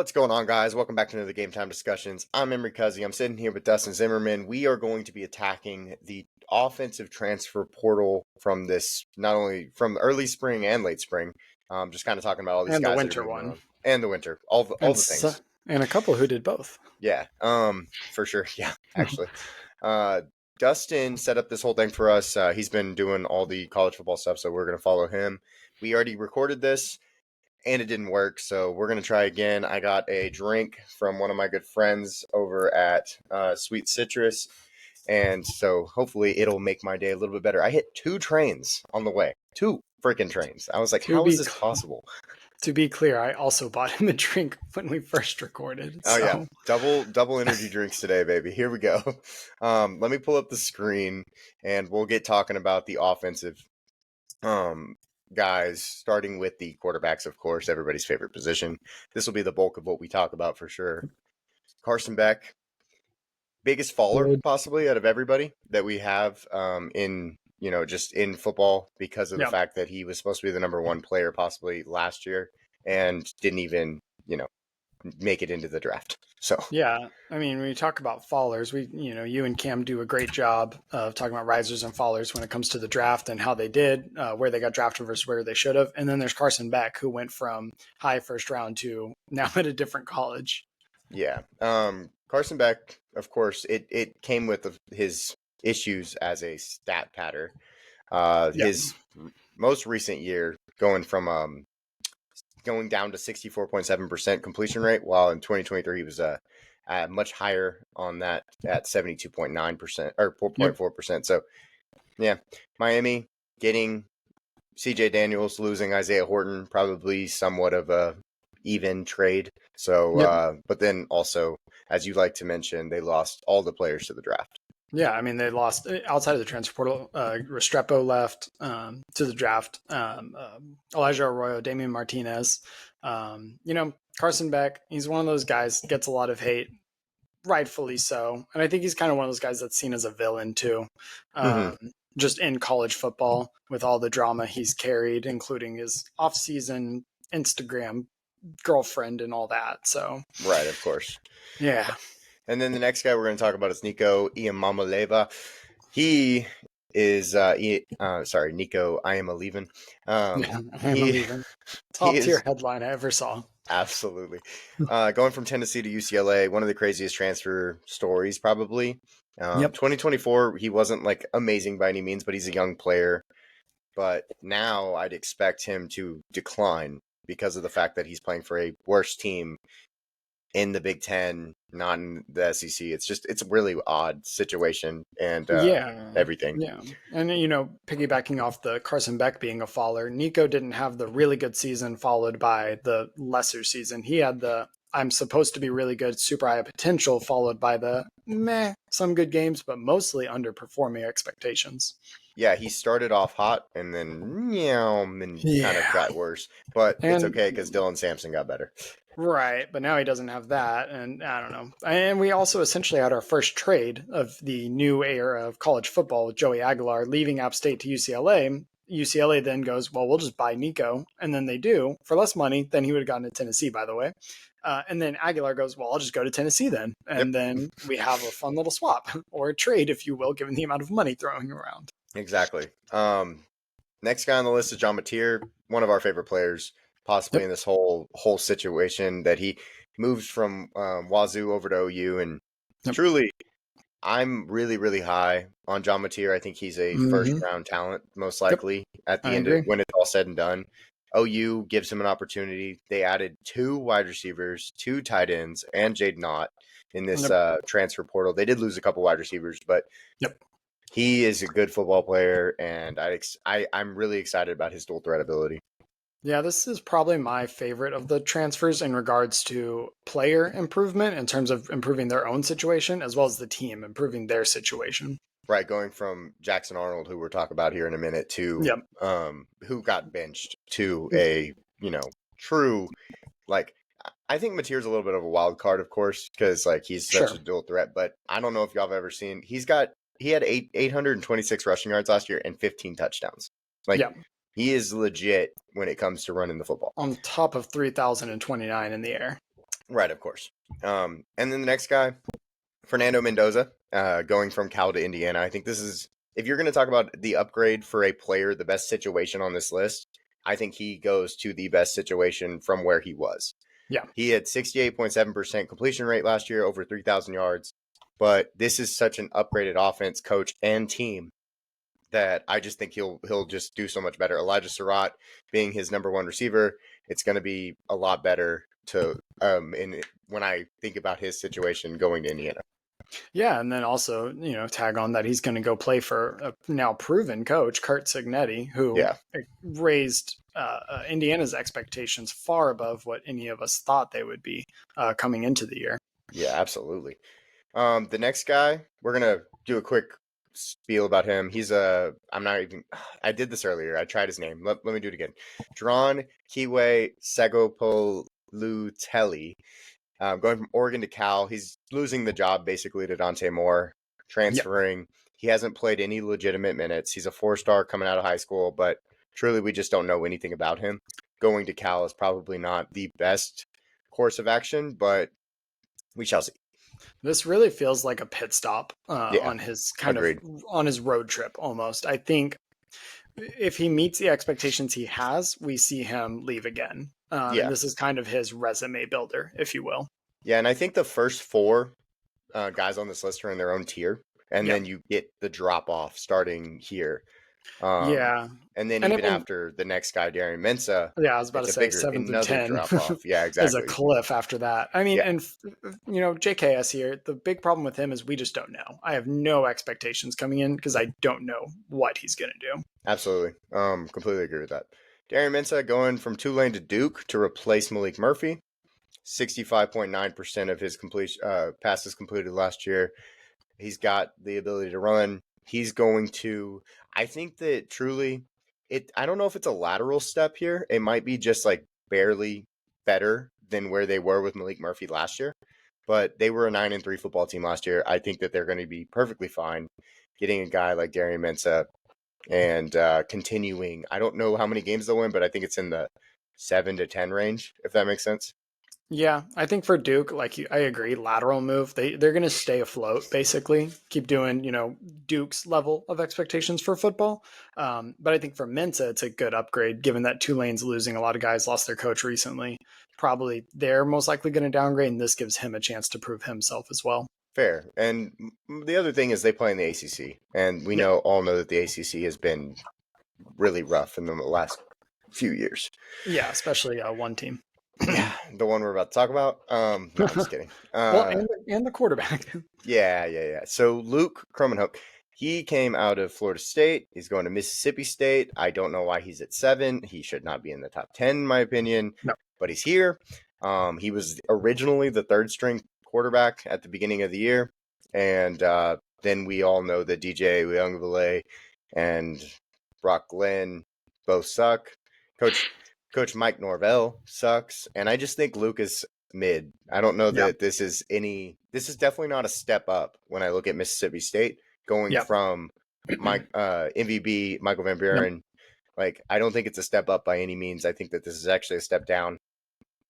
What's going on, guys? Welcome back to another Game Time Discussions. I'm Emery Cuzzy. I'm sitting here with Dustin Zimmerman. We are going to be attacking the offensive transfer portal from this, not only from early spring and late spring, just kind of talking about all these And the guys winter that are moving one. on. And the winter, all the things. And a couple who did both. Yeah, for sure. Yeah, actually. Dustin set up this whole thing for us. He's been doing all the college football stuff, so we're going to follow him. We already recorded this, and it didn't work, so we're going to try again. I got a drink from one of my good friends over at Sweet Citrus, and so hopefully it'll make my day a little bit better. I hit 2 trains on the way. 2 freaking trains. I was like, how is this possible? To be clear, I also bought him a drink when we first recorded. Oh, yeah. Double energy drinks today, baby. Here we go. Let me pull up the screen, and we'll get talking about the offensive guys, starting with the quarterbacks, of course, everybody's favorite position. This will be the bulk of what we talk about for sure. Carson Beck, biggest faller possibly out of everybody that we have just in football, because of the fact that he was supposed to be the number 1 player possibly last year and didn't even, make it into the draft. So yeah, I mean, when you talk about fallers, you and Cam do a great job of talking about risers and fallers when it comes to the draft and how they did, where they got drafted versus where they should have. And then there's Carson Beck, who went from high first round to now at a different college. Yeah. Carson Beck, of course, it came with his issues as a stat patter. His most recent year going down to 64.7% completion rate, while in 2023 he was much higher on that at 72.9% or 4.4%. So yeah, Miami getting CJ Daniels, losing Isaiah Horton, probably somewhat of a even trade. So but then also, as you like to mention, they lost all the players to the draft. Yeah, I mean, they lost outside of the transfer portal. Restrepo left to the draft. Elijah Arroyo, Damian Martinez. Carson Beck, he's one of those guys, gets a lot of hate, rightfully so. And I think he's kind of one of those guys that's seen as a villain too. Just in college football, with all the drama he's carried, including his off-season Instagram girlfriend and all that. So right, of course. Yeah. And then the next guy we're going to talk about is Nico Iamaleava. He is, Nico, I am a leaving. I am a leaving. Top tier headline I ever saw. Absolutely. Going from Tennessee to UCLA, one of the craziest transfer stories, probably. 2024, he wasn't like amazing by any means, but he's a young player. But now I'd expect him to decline because of the fact that he's playing for a worse team in the Big Ten, not in the SEC. It's a really odd situation and everything. Yeah. And, piggybacking off the Carson Beck being a faller, Nico didn't have the really good season followed by the lesser season. He had the I'm supposed to be really good, super high potential, followed by the some good games, but mostly underperforming expectations. Yeah, he started off hot and then kind of got worse. But it's okay because Dylan Sampson got better. Right, but now he doesn't have that, and I don't know. And we also essentially had our first trade of the new era of college football with Joey Aguilar leaving App State to UCLA. UCLA then goes, well, we'll just buy Nico, and then they do for less money than he would have gotten to Tennessee, by the way. And then Aguilar goes, well, I'll just go to Tennessee then. And then we have a fun little swap or a trade, if you will, given the amount of money throwing around. Exactly. Next guy on the list is John Mateer, one of our favorite players, possibly in this whole situation, that he moves from Wazoo over to OU. And truly, I'm really, really high on John Mateer. I think he's a first-round talent, most likely, at the end of when it's all said and done. OU gives him an opportunity. They added 2 wide receivers, 2 tight ends, and Jaden Ott in this transfer portal. They did lose a couple wide receivers, but he is a good football player, and I'm really excited about his dual threat ability. Yeah, this is probably my favorite of the transfers in regards to player improvement in terms of improving their own situation, as well as the team improving their situation. Right, going from Jackson Arnold, who we'll talk about here in a minute, to who got benched, to a true, like, I think Mateer's a little bit of a wild card, of course, because like he's such a dual threat. But I don't know if y'all have ever seen. He had 826 rushing yards last year and 15 touchdowns. He is legit when it comes to running the football. On top of 3,029 in the air. Right, of course. And then the next guy, Fernando Mendoza, going from Cal to Indiana. I think this is, if you're going to talk about the upgrade for a player, the best situation on this list, I think he goes to the best situation from where he was. Yeah. He had 68.7% completion rate last year, over 3,000 yards. But this is such an upgraded offense, coach, and team that I just think he'll just do so much better. Elijah Surratt being his number one receiver, it's going to be a lot better to when I think about his situation going to Indiana. Yeah, and then also, tag on that he's going to go play for a now proven coach, Kurt Signetti, who Yeah. raised Indiana's expectations far above what any of us thought they would be coming into the year. Yeah, absolutely. The next guy, we're gonna do a quick spiel about him. He's I'm not even. I did this earlier. I tried his name. Let me do it again. Drawn Kiwe Segopolutelli. Going from Oregon to Cal. He's losing the job basically to Dante Moore, transferring. Yep. He hasn't played any legitimate minutes. He's a 4-star coming out of high school, but truly we just don't know anything about him. Going to Cal is probably not the best course of action, but we shall see. This really feels like a pit stop on his Agreed. on his road trip almost. I think if he meets the expectations he has, we see him leave again. And this is kind of his resume builder, if you will. Yeah, and I think the first 4 guys on this list are in their own tier, and then you get the drop off starting here. And then after the next guy, Darian Mensah. Yeah, I was about to say 7 to 10 drop off. Yeah, exactly. is a cliff after that. I mean, and JKS here, the big problem with him is we just don't know. I have no expectations coming in because I don't know what he's going to do. Absolutely. Completely agree with that. Darian Mensah going from Tulane to Duke to replace Malik Murphy. 65.9% of his passes completed last year. He's got the ability to run. He's going to, I think that truly, I don't know if it's a lateral step here. It might be just like barely better than where they were with Malik Murphy last year. But they were a 9-3 football team last year. I think that they're going to be perfectly fine getting a guy like Darian Mensah and continuing. I don't know how many games they'll win, but I think it's in the 7 to 10 range, if that makes sense. Yeah, I think for Duke, I agree, lateral move. They're going to stay afloat, basically, keep doing, Duke's level of expectations for football. But I think for Mensah, it's a good upgrade, given that Tulane's losing a lot of guys, lost their coach recently. Probably they're most likely going to downgrade, and this gives him a chance to prove himself as well. Fair. And the other thing is they play in the ACC, and we all know that the ACC has been really rough in the last few years. Yeah, especially one team. Yeah, the one we're about to talk about. No, I'm just kidding. Well, and the quarterback. Yeah. So Luke Kromenhoek, he came out of Florida State. He's going to Mississippi State. I don't know why he's at 7. He should not be in the top 10, in my opinion. No. But he's here. He was originally the 3rd-string quarterback at the beginning of the year, and then we all know that DJ Uyunglele and Brock Glenn both suck. Coach Mike Norvell sucks, and I just think Luke is mid. I don't know that this is definitely not a step up when I look at Mississippi State going from MVB Michael Van Buren. Like, I don't think it's a step up by any means. I think that this is actually a step down,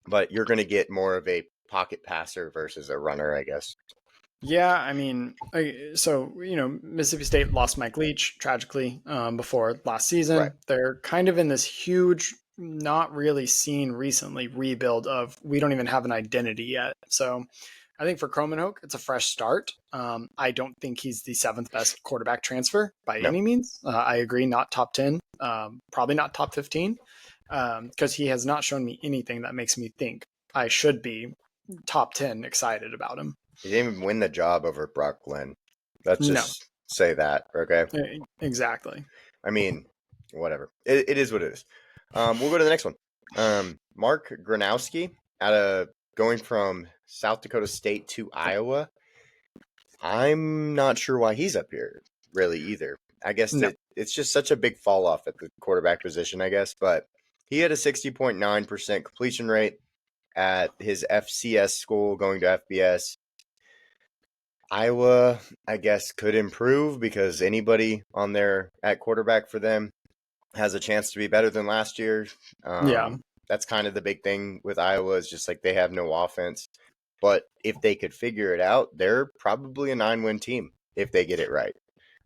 but you're going to get more of a pocket passer versus a runner, I guess. Yeah, I mean, so, Mississippi State lost Mike Leach tragically before last season. Right. They're kind of in this huge, not really seen recently rebuild of we don't even have an identity yet. So I think for Kromenhoek, it's a fresh start. I don't think he's the 7th best quarterback transfer by any means. I agree, not top 10, probably not top 15, because he has not shown me anything that makes me think I should be top 10 excited about him. He didn't even win the job over Brock Glenn. Let's just say that, okay? Exactly. I mean, whatever. It is what it is. We'll go to the next one. Mark Gronowski going from South Dakota State to Iowa. I'm not sure why he's up here really either. I guess that it's just such a big fall off at the quarterback position, I guess. But he had a 60.9% completion rate at his FCS school going to FBS. Iowa, I guess, could improve because anybody on there at quarterback for them has a chance to be better than last year. That's kind of the big thing with Iowa is just like they have no offense. But if they could figure it out, they're probably a 9-win team if they get it right.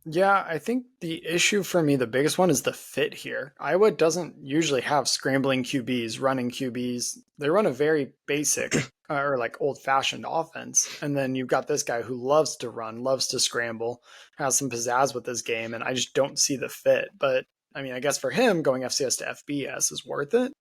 Yeah, I think the issue for me, the biggest one is the fit here. Iowa doesn't usually have scrambling QBs, running QBs. They run a very basic or like old fashioned offense. And then you've got this guy who loves to run, loves to scramble, has some pizzazz with this game. And I just don't see the fit. But I mean, I guess for him, going FCS to FBS is worth it.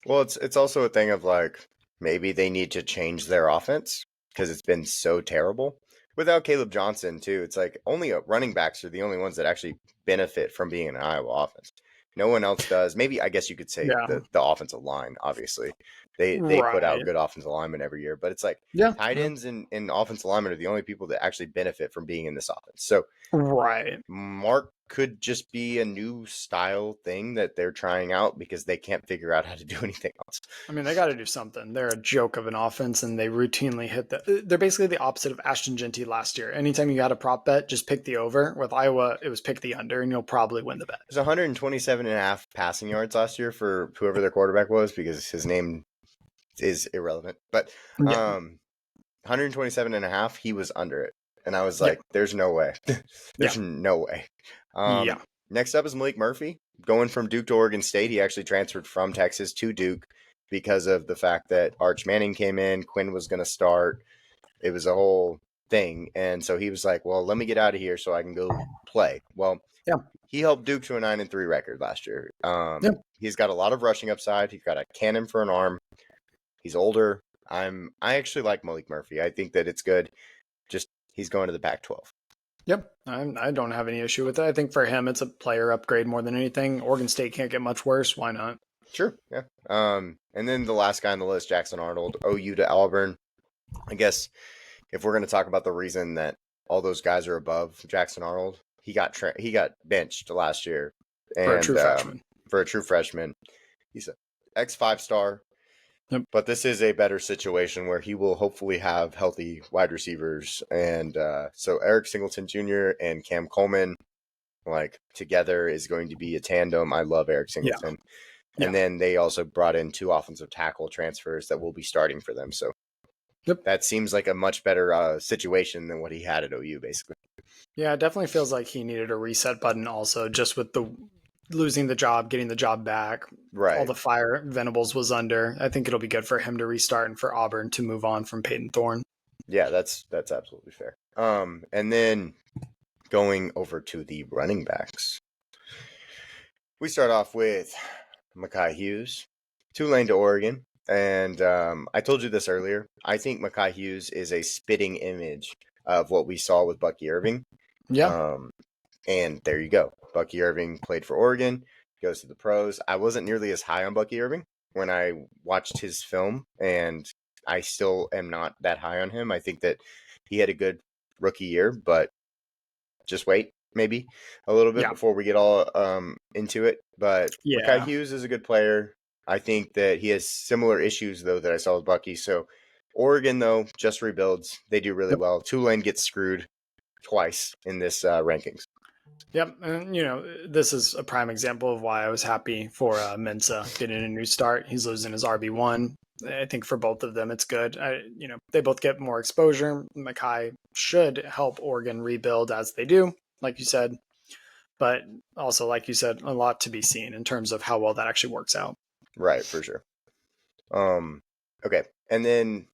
Well, it's also a thing of like maybe they need to change their offense because it's been so terrible. Without Caleb Johnson, too, it's like only running backs are the only ones that actually benefit from being in an Iowa offense. No one else does. Maybe I guess you could say Yeah. the offensive line. Obviously, they put out Right. good offensive linemen every year, but it's like Yeah. tight ends and offensive linemen are the only people that actually benefit from being in this offense. So Right. Mark could just be a new style thing that they're trying out because they can't figure out how to do anything else. I mean, they got to do something. They're a joke of an offense, and they routinely hit they're basically the opposite of Ashton Genty last year. Anytime you got a prop bet, just pick the over. With Iowa, it was pick the under, and you'll probably win the bet. There's 127 and a half passing yards last year for whoever their quarterback was because his name is irrelevant. But Yeah. 127 and a half, he was under it. And I was like, there's no way. There's no way. Yeah. Next up is Malik Murphy. Going from Duke to Oregon State, he actually transferred from Texas to Duke because of the fact that Arch Manning came in, Quinn was going to start. It was a whole thing. And so he was like, well, let me get out of here so I can go play. Well, he helped Duke to a 9-3 record last year. He's got a lot of rushing upside. He's got a cannon for an arm. He's older. I actually like Malik Murphy. I think that it's good. Just he's going to the Pac-12. Yep. I don't have any issue with it. I think for him, it's a player upgrade more than anything. Oregon State can't get much worse. Why not? Sure. Yeah. And then the last guy on the list, Jackson Arnold, OU to Auburn. I guess if we're going to talk about the reason that all those guys are above Jackson Arnold, he got benched last year. And, For a true freshman. For a true freshman. He's an ex-5-star. Yep. But this is a better situation where he will hopefully have healthy wide receivers. And so Eric Singleton Jr. and Cam Coleman, like, together is going to be a tandem. I love Eric Singleton. Yeah. And then they also brought in 2 offensive tackle transfers that will be starting for them. So that seems like a much better situation than what he had at OU, basically. Yeah, it definitely feels like he needed a reset button also, just with the losing the job, getting the job back. Right. All the fire Venables was under. I think it'll be good for him to restart and for Auburn to move on from Peyton Thorne. Yeah, that's absolutely fair. And then going over to the running backs. We start off with Mekhi Hughes, Tulane to Oregon. And I told you this earlier. I think Mekhi Hughes is a spitting image of what we saw with Bucky Irving. Yeah. And there you go. Bucky Irving played for Oregon, goes to the pros. I wasn't nearly as high on Bucky Irving when I watched his film, and I still am not that high on him. I think that he had a good rookie year, but just wait maybe a little bit before we get all into it. But Mekhi Hughes is a good player. I think that he has similar issues, though, that I saw with Bucky. So Oregon, though, just rebuilds. They do really well. Tulane gets screwed twice in this rankings. Yep. And, this is a prime example of why I was happy for Mensah getting a new start. He's losing his RB1. I think for both of them, it's good. They both get more exposure. Mekhi should help Oregon rebuild as they do, like you said. But also, like you said, a lot to be seen in terms of how well that actually works out. Right, for sure. Okay. And then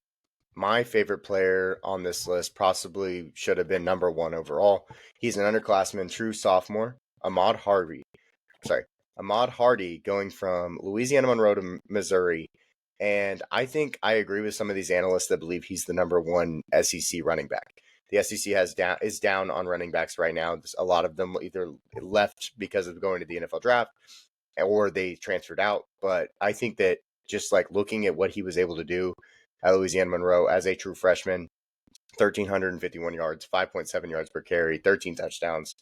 my favorite player on this list possibly should have been number 1 overall. He's an underclassman, true sophomore, Ahmad Hardy going from Louisiana Monroe to Missouri. And I think I agree with some of these analysts that believe he's the number 1 SEC running back. The SEC is down on running backs right now. A lot of them either left because of going to the NFL draft or they transferred out. But I think that just like looking at what he was able to do at Louisiana Monroe as a true freshman, 1,351 yards, 5.7 yards per carry, 13 touchdowns.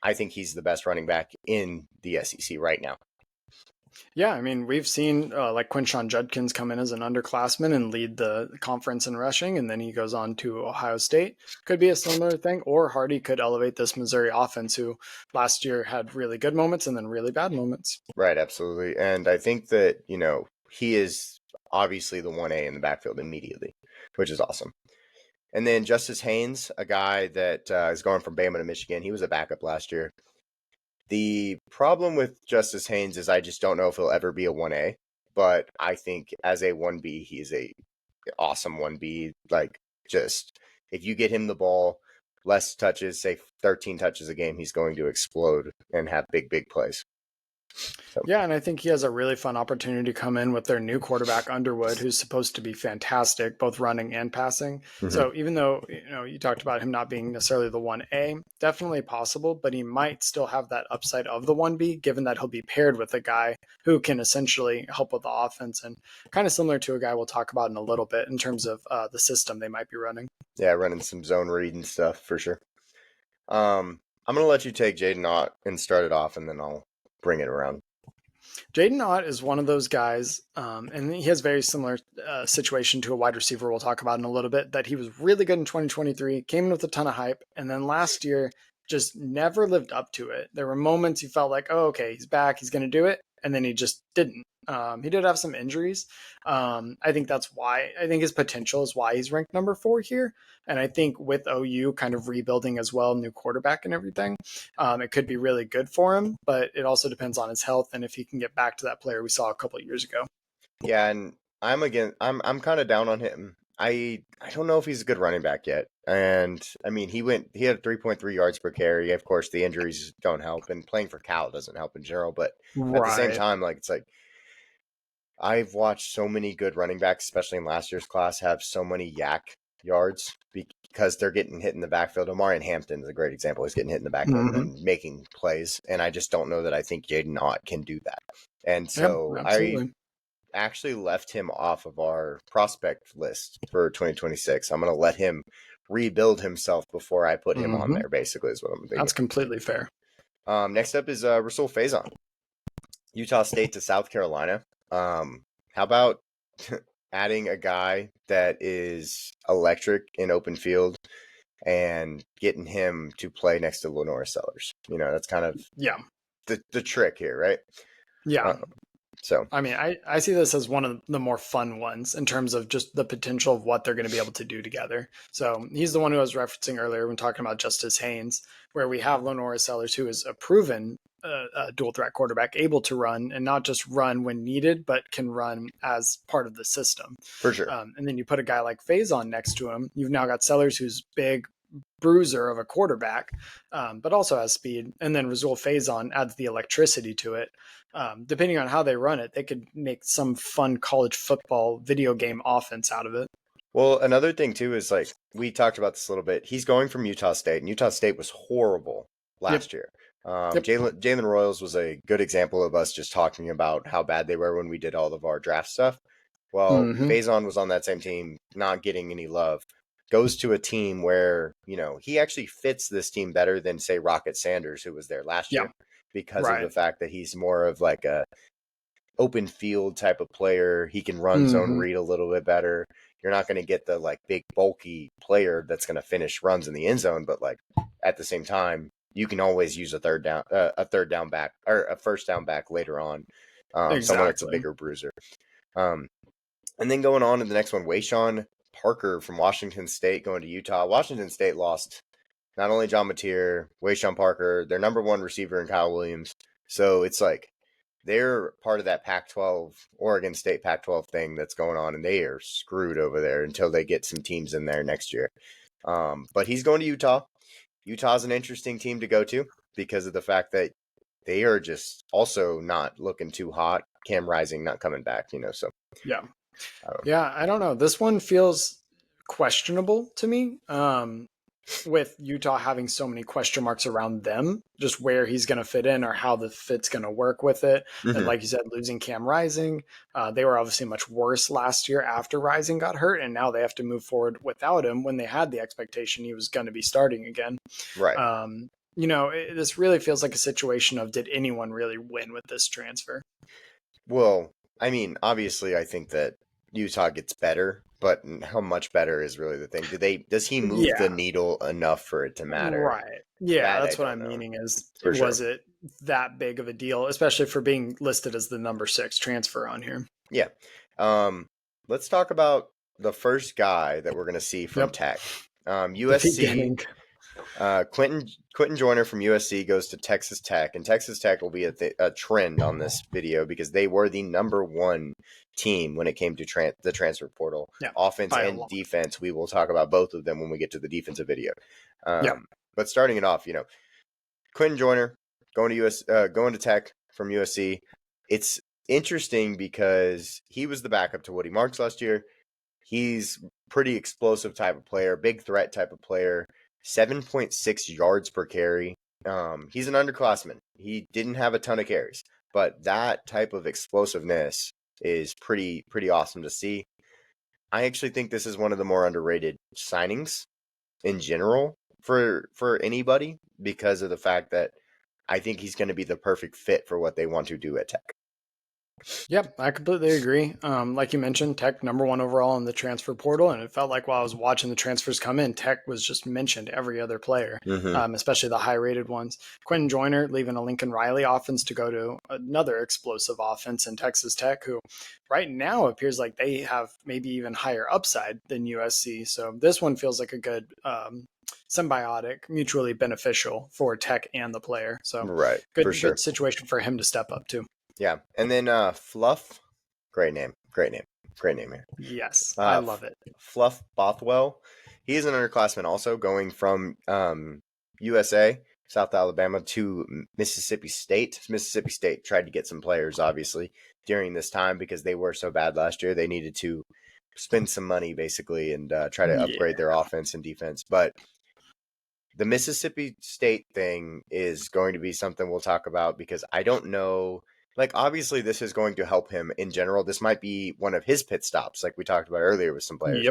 I think he's the best running back in the SEC right now. Yeah, I mean, we've seen like Quinshon Judkins come in as an underclassman and lead the conference in rushing, and then he goes on to Ohio State. Could be a similar thing, or Hardy could elevate this Missouri offense, who last year had really good moments and then really bad moments. Right, absolutely. And I think that, he is obviously the 1A in the backfield immediately, which is awesome. And then Justice Haynes, a guy that is going from Bama to Michigan. He was a backup last year. The problem with Justice Haynes is I just don't know if he'll ever be a 1A, but I think as a 1B, he's a awesome 1B. Like, just if you get him the ball, less touches, say 13 touches a game, he's going to explode and have big plays. So. Yeah, and I think he has a really fun opportunity to come in with their new quarterback Underwood, who's supposed to be fantastic, both running and passing. Mm-hmm. So even though you talked about him not being necessarily the 1A, definitely possible, but he might still have that upside of the 1B, given that he'll be paired with a guy who can essentially help with the offense, and kind of similar to a guy we'll talk about in a little bit in terms of the system they might be running. Yeah, running some zone read and stuff for sure. I'm gonna let you take Jaden Ott and start it off, and then I'll bring it around. Jaden Ott is one of those guys, and he has very similar situation to a wide receiver we'll talk about in a little bit, that he was really good in 2023, came in with a ton of hype, and then last year just never lived up to it. There were moments you felt like, oh, okay, he's back, he's going to do it, and then he just didn't. He did have some injuries. I think that's why. I think his potential is why he's ranked number 4 here. And I think with OU kind of rebuilding as well, new quarterback and everything, it could be really good for him. But it also depends on his health and if he can get back to that player we saw a couple of years ago. Yeah, and I'm kind of down on him. I don't know if he's a good running back yet. And I mean, he had 3.3 yards per carry. Of course, the injuries don't help, and playing for Cal doesn't help in general. But at the same time, like, it's like, I've watched so many good running backs, especially in last year's class, have so many yak yards because they're getting hit in the backfield. Omarion Hampton is a great example. He's getting hit in the backfield and making plays. And I just don't know that I think Jaden Ott can do that. And so I actually left him off of our prospect list for 2026. I'm going to let him rebuild himself before I put him on there, basically, is what I'm thinking. That's completely fair. Next up is Rasul Faison, Utah State to South Carolina. How about adding a guy that is electric in open field and getting him to play next to Lenora Sellers? That's kind of the trick here, right? Yeah. So I mean, I see this as one of the more fun ones in terms of just the potential of what they're going to be able to do together. So he's the one who I was referencing earlier when talking about Justice Haynes, where we have Lenora Sellers, who is a proven dual threat quarterback, able to run, and not just run when needed, but can run as part of the system. For sure. And then you put a guy like Faison next to him. You've now got Sellers, who's big, bruiser of a quarterback, but also has speed. And then Rasul Faison adds the electricity to it. Depending on how they run it, they could make some fun college football video game offense out of it. Well, another thing too is, like, we talked about this a little bit. He's going from Utah State, and Utah State was horrible last year. Jalen Royals was a good example of us just talking about how bad they were when we did all of our draft stuff. Well, Faison was on that same team, not getting any love. Goes to a team where, he actually fits this team better than, say, Rocket Sanders, who was there last year, because of the fact that he's more of like a open field type of player. He can run zone read a little bit better. You're not going to get the like big bulky player that's going to finish runs in the end zone, but like at the same time, you can always use a third down back or a first down back later on. Someone that's a bigger bruiser. And then going on to the next one, Wayshawn Parker from Washington State going to Utah. Washington State lost not only John Mateer, Wayshawn Parker, their number 1 receiver in Kyle Williams. So it's like they're part of that Pac-12, Oregon State Pac-12 thing that's going on, and they are screwed over there until they get some teams in there next year. But he's going to Utah. Utah's an interesting team to go to because of the fact that they are just also not looking too hot. Cam Rising not coming back, so. I don't know. This one feels questionable to me. With Utah having so many question marks around them, just where he's going to fit in or how the fit's going to work with it. And like you said, losing Cam Rising, they were obviously much worse last year after Rising got hurt, and now they have to move forward without him when they had the expectation he was going to be starting again. Right. This really feels like a situation of, did anyone really win with this transfer? Well, I mean, obviously, I think that Utah gets better, but how much better is really the thing. Does he move the needle enough for it to matter? Right. Yeah, that's what I'm meaning is, was it that big of a deal, especially for being listed as the number 6 transfer on here? Yeah. Let's talk about the first guy that we're going to see from Tech. USC. Quentin Joyner from USC goes to Texas Tech, and Texas Tech will be a trend on this video because they were the number one team when it came to the transfer portal. Offense and defense. We will talk about both of them when we get to the defensive video. But starting it off, Quentin Joyner going to Tech from USC. It's interesting because he was the backup to Woody Marks last year. He's pretty explosive type of player, big threat type of player, 7.6 yards per carry. He's an underclassman. He didn't have a ton of carries, but that type of explosiveness is pretty awesome to see. I actually think this is one of the more underrated signings in general for anybody because of the fact that I think he's going to be the perfect fit for what they want to do at Tech. Yep, I completely agree. Like you mentioned, Tech number one overall in the transfer portal, and it felt like while I was watching the transfers come in, Tech was just mentioned every other player, especially the high-rated ones. Quentin Joyner leaving a Lincoln Riley offense to go to another explosive offense in Texas Tech, who right now appears like they have maybe even higher upside than USC. So this one feels like a good symbiotic, mutually beneficial for Tech and the player. So good situation for him to step up to. Yeah, and then Fluff, great name here. Yes, I love it. Fluff Bothwell, he's an underclassman also going from USA, South Alabama to Mississippi State. Mississippi State tried to get some players, obviously, during this time because they were so bad last year. They needed to spend some money, basically, and try to upgrade their offense and defense. But the Mississippi State thing is going to be something we'll talk about because I don't know. Like, obviously, this is going to help him in general. This might be one of his pit stops, like we talked about earlier with some players,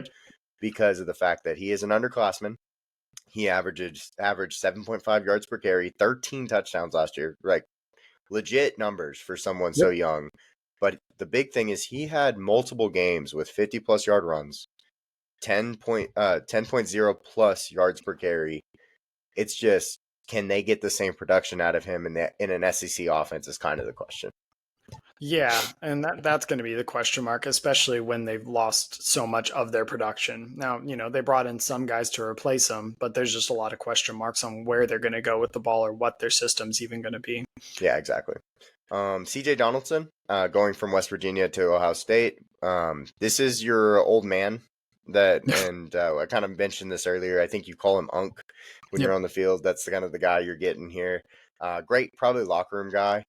because of the fact that he is an underclassman. He averaged 7.5 yards per carry, 13 touchdowns last year, like legit numbers for someone so young. But the big thing is he had multiple games with 50-plus yard runs, 10.0 plus yards per carry. It's just, can they get the same production out of him in an SEC offense is kind of the question. Yeah, and that's going to be the question mark, especially when they've lost so much of their production. Now, they brought in some guys to replace them, but there's just a lot of question marks on where they're going to go with the ball or what their system's even going to be. Yeah, exactly. CJ Donaldson, going from West Virginia to Ohio State. This is your old man and I kind of mentioned this earlier. I think you call him Unk when you're on the field. That's kind of the guy you're getting here. Great, probably locker room guy.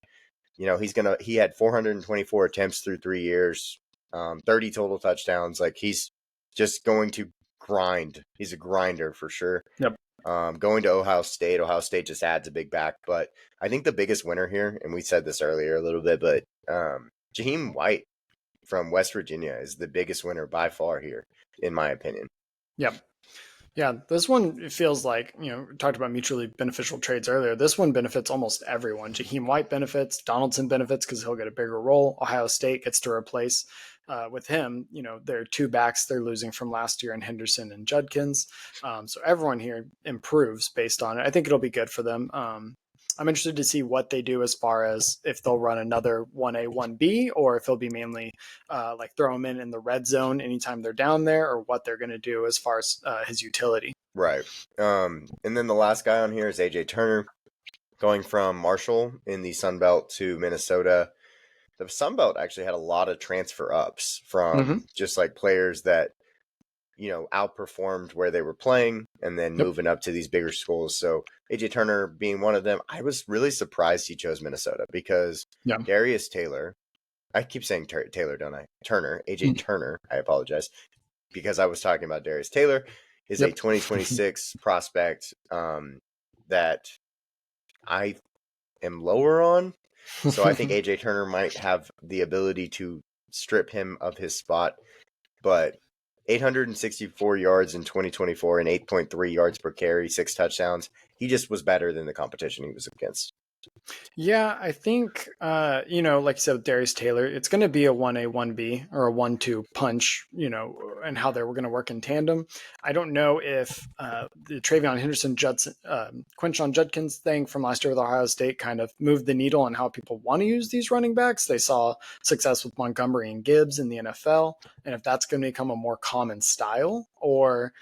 He had 424 attempts through 3 years, 30 total touchdowns. Like, he's just going to grind. He's a grinder for sure. Going to Ohio State just adds a big back. But I think the biggest winner here, and we said this earlier a little bit, but Jaheim White from West Virginia is the biggest winner by far here, in my opinion. Yeah, this one feels like, we talked about mutually beneficial trades earlier. This one benefits almost everyone. Jaheim White benefits, Donaldson benefits because he'll get a bigger role. Ohio State gets to replace with him, there are two backs they're losing from last year in Henderson and Judkins. So everyone here improves based on it. I think it'll be good for them. I'm interested to see what they do as far as if they'll run another 1A, 1B, or if it'll be mainly like throw them in the red zone anytime they're down there, or what they're going to do as far as his utility. Right. And then the last guy on here is AJ Turner, going from Marshall in the Sun Belt to Minnesota. The Sun Belt actually had a lot of transfer ups from just like players that, outperformed where they were playing and then moving up to these bigger schools. So AJ Turner being one of them, I was really surprised he chose Minnesota because Darius Taylor, I keep saying Taylor, don't I? Turner, AJ Turner, I apologize, because I was talking about Darius Taylor, is a 2026 prospect that I am lower on. So I think AJ Turner might have the ability to strip him of his spot, but 864 yards in 2024 and 8.3 yards per carry, 6 touchdowns. He just was better than the competition he was against. Yeah, I think, like you said, with Darius Taylor, it's going to be a 1A, 1B or a 1-2 punch, and how they were going to work in tandem. I don't know if the Travion Henderson, Quinshon Judkins thing from last year with Ohio State kind of moved the needle on how people want to use these running backs. They saw success with Montgomery and Gibbs in the NFL, and if that's going to become a more common style, or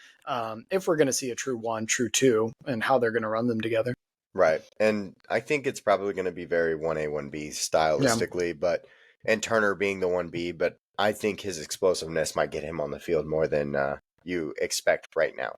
if we're going to see a true 1, true 2, and how they're going to run them together. Right. And I think it's probably going to be very 1A, 1B stylistically, and Turner being the 1B, but I think his explosiveness might get him on the field more than you expect right now.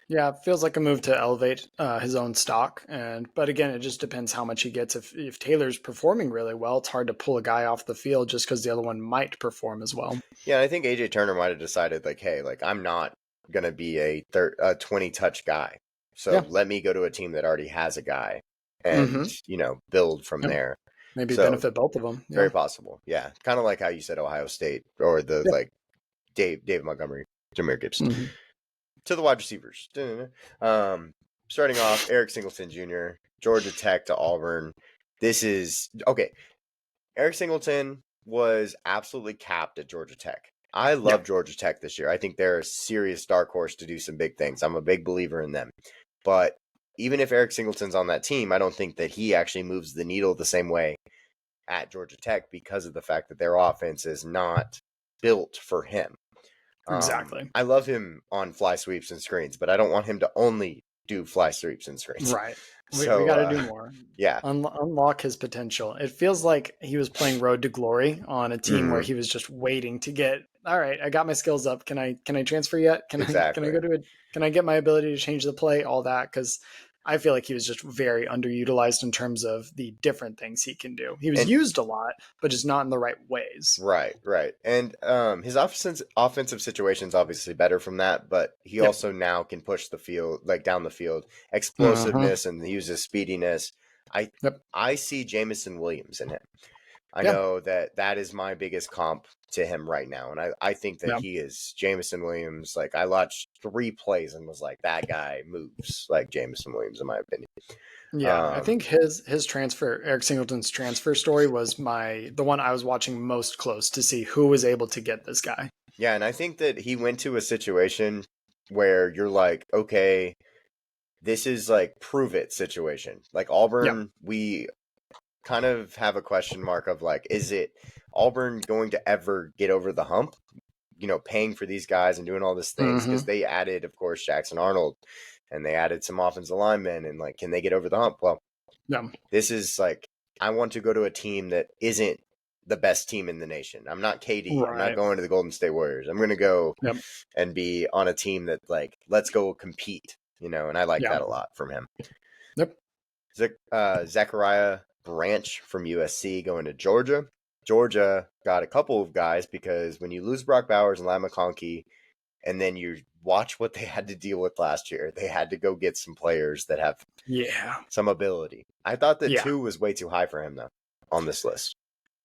Yeah, it feels like a move to elevate his own stock, but again, it just depends how much he gets. If Taylor's performing really well, it's hard to pull a guy off the field just because the other one might perform as well. Yeah, I think AJ Turner might have decided like, hey, like I'm not gonna be a 20 touch guy, so let me go to a team that already has a guy, and build from there. Maybe benefit both of them. Very possible. Yeah, kind of like how you said Ohio State or the like David Montgomery, Jahmyr Gibbs. Mm-hmm. To the wide receivers. Starting off, Eric Singleton Jr., Georgia Tech to Auburn. This is okay. Eric Singleton was absolutely capped at Georgia Tech. I love Georgia Tech this year. I think they're a serious dark horse to do some big things. I'm a big believer in them. But even if Eric Singleton's on that team, I don't think that he actually moves the needle the same way at Georgia Tech because of the fact that their offense is not built for him. Exactly. I love him on fly sweeps and screens, but I don't want him to only do fly sweeps and screens. Right. We got to do more. Yeah. Unlock his potential. It feels like he was playing Road to Glory on a team where he was just waiting to get, all right, I got my skills up. Can I transfer yet? Can I go to it? Can I get my ability to change the play? All that. Because I feel like he was just very underutilized in terms of the different things he can do. He was used a lot, but just not in the right ways. Right. And his offensive situation is obviously better from that, but he also now can push the field, like down the field, explosiveness and use his speediness. I see Jamison Williams in him. I know that is my biggest comp to him right now. And I think that he is Jamison Williams. Like I watched 3 plays and was like, that guy moves like Jamison Williams, in my opinion. Yeah, I think his transfer, Eric Singleton's transfer story was the one I was watching most close to see who was able to get this guy. Yeah, and I think that he went to a situation where you're like, okay, this is like prove it situation. Like Auburn, we kind of have a question mark of like, is it Auburn going to ever get over the hump? Paying for these guys and doing all these things because they added, of course, Jackson Arnold, and they added some offensive linemen, and like, can they get over the hump? Well, this is like, I want to go to a team that isn't the best team in the nation. I'm not KD. I'm not going to the Golden State Warriors. I'm going to go and be on a team that like, let's go compete, and I like that a lot from him. Zachariah Branch from USC going to Georgia. Georgia got a couple of guys because when you lose Brock Bowers and Lyle McConkey, and then you watch what they had to deal with last year, they had to go get some players that have some ability. I thought that 2 was way too high for him, though, on this list.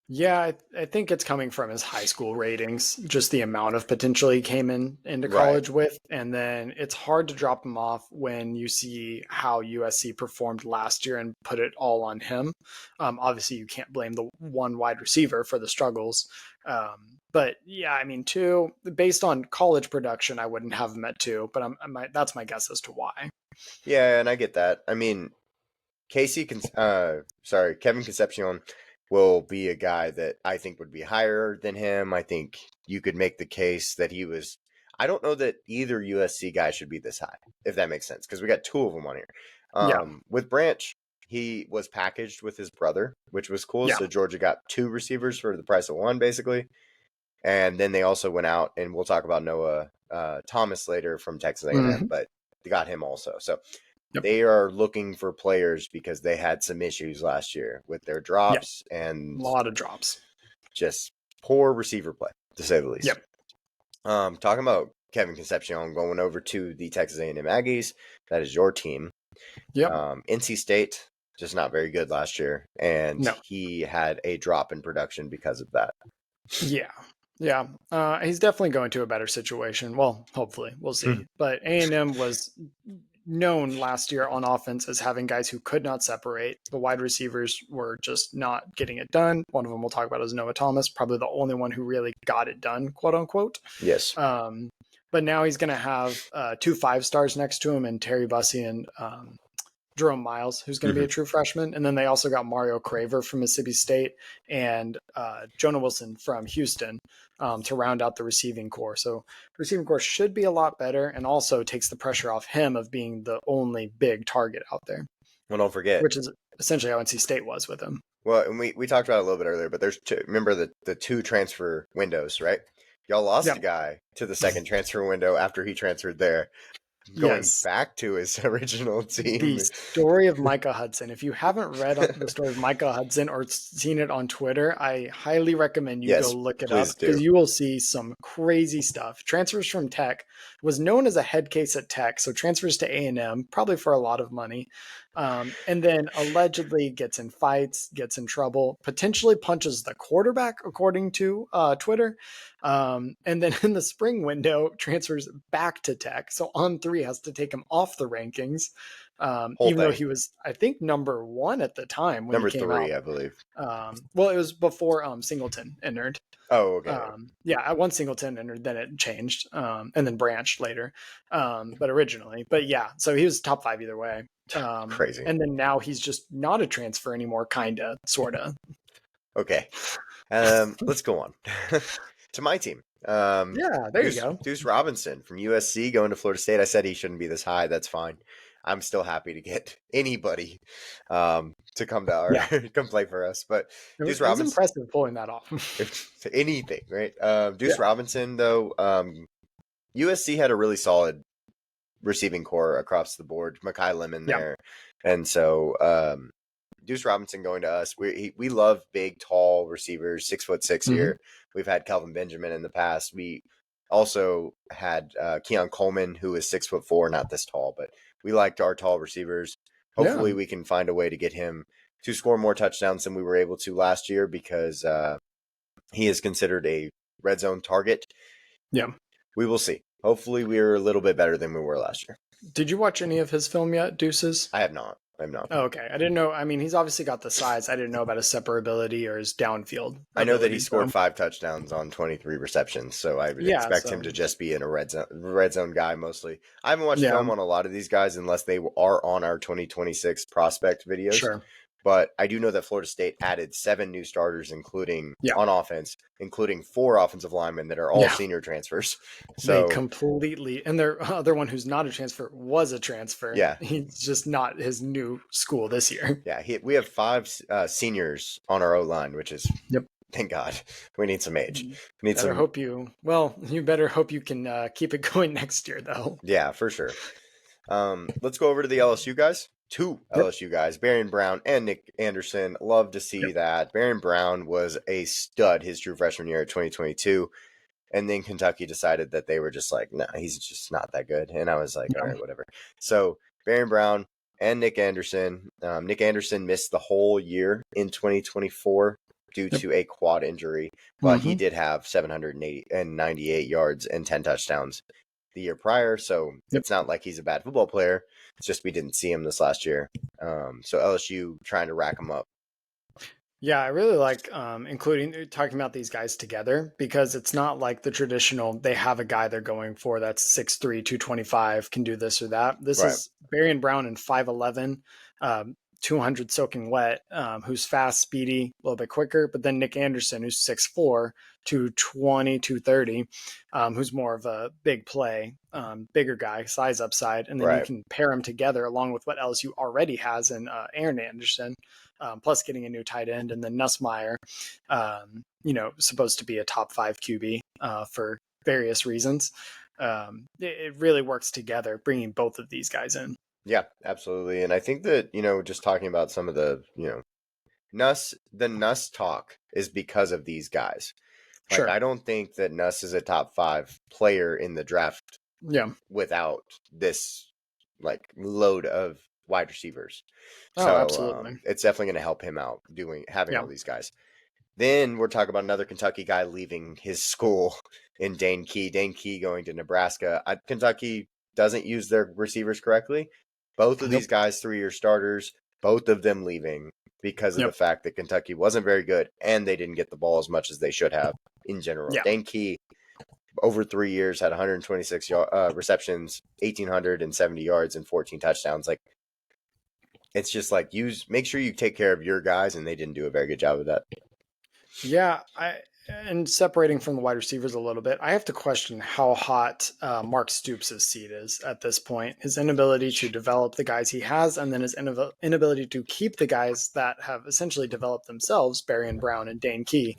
Yeah, I think it's coming from his high school ratings, just the amount of potential he came into college with. And then it's hard to drop him off when you see how USC performed last year and put it all on him. Obviously, you can't blame the one wide receiver for the struggles. But yeah, I mean, 2, based on college production, I wouldn't have him at 2, but that's my guess as to why. Yeah, and I get that. I mean, Kevin Concepcion will be a guy that I think would be higher than him. I think you could make the case that he was. I don't know that either USC guy should be this high, if that makes sense, because we got 2 of them on here. With Branch, he was packaged with his brother, which was cool. So Georgia got 2 receivers for the price of 1, basically. And then they also went out, and we'll talk about Noah Thomas later from Texas A&M, but they got him also. So they are looking for players because they had some issues last year with their drops and a lot of drops. Just poor receiver play, to say the least. Talking about Kevin Concepcion going over to the Texas A&M Aggies, that is your team. NC State, just not very good last year, and he had a drop in production because of that. He's definitely going to a better situation. Well, hopefully, we'll see. But A&M was known last year on offense as having guys who could not separate. The wide receivers were just not getting it done. One of them we'll talk about is Noah Thomas, probably the only one who really got it done, quote unquote. Yes. But now he's going to have 2 5-stars next to him, and Terry Bussey and Jerome Miles, who's going to be a true freshman. And then they also got Mario Craver from Mississippi State and Jonah Wilson from Houston to round out the receiving core. So the receiving core should be a lot better, and also takes the pressure off him of being the only big target out there. Well, don't forget. Which is essentially how NC State was with him. Well, and we talked about it a little bit earlier, but there's remember the 2 transfer windows, right? Y'all lost a guy to the second transfer window after he transferred there. Going back to his original team. The story of Micah Hudson. If you haven't read the story of Micah Hudson or seen it on Twitter, I highly recommend you go look it up, because you will see some crazy stuff. Transfers from Tech, was known as a head case at Tech, so transfers to A&M, probably for a lot of money. And then allegedly gets in fights, gets in trouble, potentially punches the quarterback, according to Twitter. And then in the spring window, transfers back to Tech. So On3 has to take him off the rankings, even though he was, I think, number 1 at the time. When number he came 3, out. I believe. Well, it was before Singleton entered. Oh, okay. At one Singleton entered, then it changed, and then branched later. But originally, so he was top 5 either way. Crazy. And then now he's just not a transfer anymore, kinda, sorta. Okay. Let's go on to my team. There you go. Deuce Robinson from USC going to Florida State. I said he shouldn't be this high. That's fine. I'm still happy to get anybody to come to come play for us. But Deuce Robinson, impressive pulling that off. Anything, right? Deuce Robinson, though, USC had a really solid receiving core across the board. Mekhi Lemon there, and so Deuce Robinson going to us. We love big, tall receivers, 6'6" here. We've had Kelvin Benjamin in the past. We also had Keon Coleman, who is 6'4", not this tall, but we liked our tall receivers. Hopefully we can find a way to get him to score more touchdowns than we were able to last year, because he is considered a red zone target. Yeah. We will see. Hopefully we're a little bit better than we were last year. Did you watch any of his film yet, Deuces? I have not. I'm not. Oh, okay. I didn't know. I mean, he's obviously got the size. I didn't know about his separability or his downfield. I know that he scored 5 touchdowns on 23 receptions, so I would expect him to just be in a red zone guy mostly. I haven't watched film on a lot of these guys unless they are on our 2026 prospect videos. Sure. But I do know that Florida State added 7 new starters, including on offense, including 4 offensive linemen that are all senior transfers. So they completely, and their other one who's not a transfer was a transfer. Yeah. He's just not his new school this year. Yeah. We have 5 seniors on our O-line, which is, thank God. We need some age. You better hope you can keep it going next year, though. Yeah, for sure. Let's go over to the LSU guys. 2 LSU guys, Barion Brown and Nick Anderson. Love to see that. Barion Brown was a stud his true freshman year at 2022. And then Kentucky decided that they were just like, no, he's just not that good. And I was like, all right, whatever. So Barion Brown and Nick Anderson. Nick Anderson missed the whole year in 2024 due to a quad injury, but he did have 798 yards and 10 touchdowns the year prior. So it's not like he's a bad football player. It's just we didn't see him this last year. So LSU trying to rack him up. Yeah, I really like talking about these guys together, because it's not like the traditional, they have a guy they're going for that's 6'3", 225, can do this or that. This is Barion Brown in 5'11", 200 soaking wet, who's fast, speedy, a little bit quicker. But then Nick Anderson, who's 6'4", 220, 230, who's more of a big play, bigger guy, size upside. And then you can pair them together along with what LSU already has in Aaron Anderson, plus getting a new tight end. And then Nussmeier, supposed to be a top 5 QB for various reasons. It really works together, bringing both of these guys in. Yeah, absolutely. And I think that, just talking about some of the, the Nuss talk is because of these guys. Like, I don't think that Nuss is a top 5 player in the draft without this load of wide receivers. So absolutely. It's definitely going to help him out having all these guys. Then we're talking about another Kentucky guy leaving his school in Dane Key. Dane Key going to Nebraska. Kentucky doesn't use their receivers correctly. Both of these guys, 3-year starters, both of them leaving because of the fact that Kentucky wasn't very good and they didn't get the ball as much as they should have in general. Dane Key, over 3 years, had 126 receptions, 1,870 yards, and 14 touchdowns. Like, it's just like, make sure you take care of your guys, and they didn't do a very good job of that. Yeah, and separating from the wide receivers a little bit, I have to question how hot Mark Stoops' seat is at this point. His inability to develop the guys he has, and then his inability to keep the guys that have essentially developed themselves, Berrien Brown and Dane Key,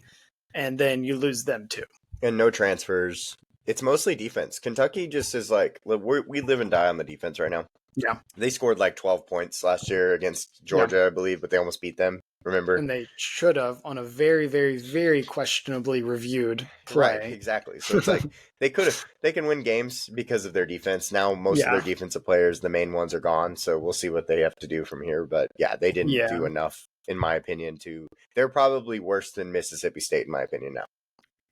and then you lose them too. And no transfers. It's mostly defense. Kentucky just is like, we live and die on the defense right now. Yeah. They scored like 12 points last year against Georgia, I believe, but they almost beat them. Remember? And they should have on a very, very, very questionably reviewed play. Right, exactly. So it's like they can win games because of their defense. Now most of their defensive players, the main ones, are gone. So we'll see what they have to do from here. But yeah, they didn't do enough, in my opinion, they're probably worse than Mississippi State, in my opinion, now.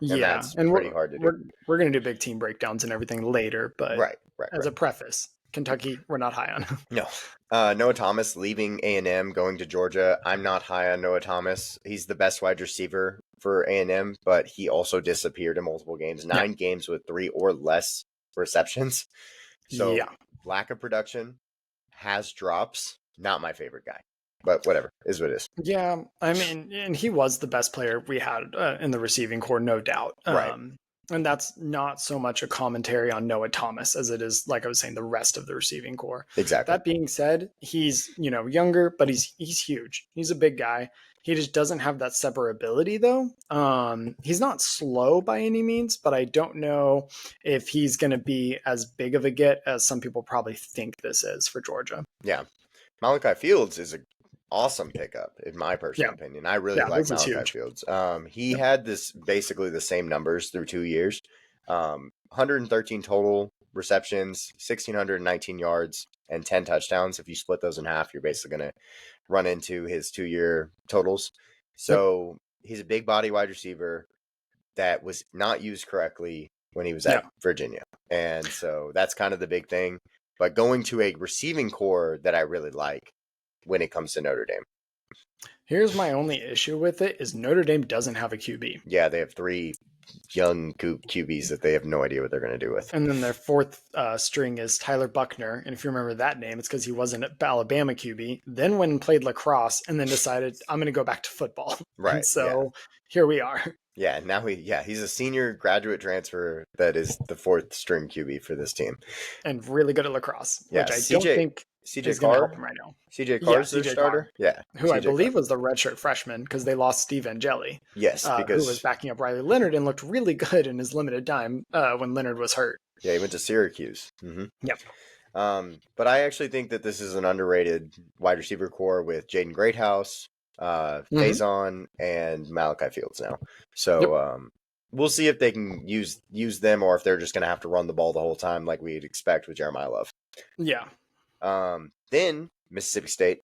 And that's pretty hard to do. We're going to do big team breakdowns and everything later, but right. As a preface, Kentucky, we're not high on. No. Noah Thomas leaving A&M, going to Georgia. I'm not high on Noah Thomas. He's the best wide receiver for A&M, but he also disappeared in multiple games. 9 games with 3 or less receptions. So lack of production, has drops. Not my favorite guy. But whatever, is what it is. Yeah, I mean, and he was the best player we had in the receiving core, no doubt. Right. And that's not so much a commentary on Noah Thomas as it is, like I was saying, the rest of the receiving core. Exactly. That being said, he's younger, but he's huge. He's a big guy. He just doesn't have that separability, though. He's not slow by any means, but I don't know if he's going to be as big of a get as some people probably think this is for Georgia. Yeah. Malachi Fields is an awesome pickup, in my personal opinion. I really like Malachi Fields. He had basically the same numbers through 2 years. 113 total receptions, 1,619 yards, and 10 touchdowns. If you split those in half, you're basically going to run into his 2-year totals. So he's a big body wide receiver that was not used correctly when he was at Virginia. And so that's kind of the big thing. But going to a receiving core that I really like when it comes to Notre Dame. Here's my only issue with it is Notre Dame doesn't have a QB. Yeah, they have 3 young QBs that they have no idea what they're going to do with. And then their 4th string is Tyler Buckner. And if you remember that name, it's because he wasn't an Alabama QB, then went and played lacrosse, and then decided, I'm going to go back to football. Right. And so here we are. Yeah, now he's a senior graduate transfer that is the 4th string QB for this team. And really good at lacrosse, which I don't think CJ Carr right now. CJ Carr's their starter? Yeah. Who I believe was the redshirt freshman because they lost Steve Angeli. Yes, because who was backing up Riley Leonard and looked really good in his limited time when Leonard was hurt. Yeah, he went to Syracuse. Mm-hmm. Yep. But I actually think that this is an underrated wide receiver core with Jaden Greathouse, Faison, and Malachi Fields now. So we'll see if they can use them or if they're just going to have to run the ball the whole time like we'd expect with Jeremiah Love. Yeah. Then Mississippi State.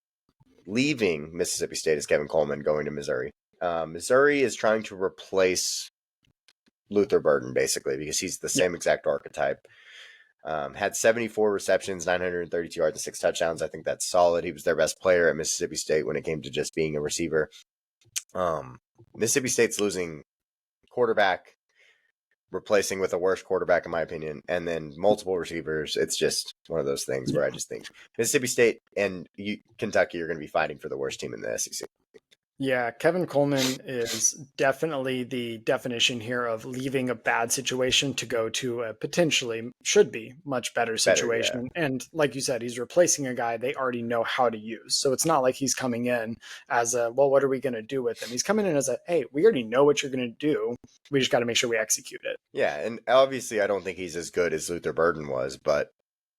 Leaving Mississippi State is Kevin Coleman going to Missouri. Missouri is trying to replace Luther Burden, basically, because he's the same exact archetype. Had 74 receptions, 932 yards, and 6 touchdowns. I think that's solid. He was their best player at Mississippi State when it came to just being a receiver. Mississippi State's losing quarterback, replacing with a worse quarterback, in my opinion, and then multiple receivers. It's just one of those things where I just think Mississippi State and Kentucky are going to be fighting for the worst team in the SEC. Yeah, Kevin Coleman is definitely the definition here of leaving a bad situation to go to a potentially should be much better situation. And like you said, he's replacing a guy they already know how to use. So it's not like he's coming in as a, well, what are we going to do with him? He's coming in as a, hey, we already know what you're going to do. We just got to make sure we execute it. Yeah, and obviously I don't think he's as good as Luther Burden was, but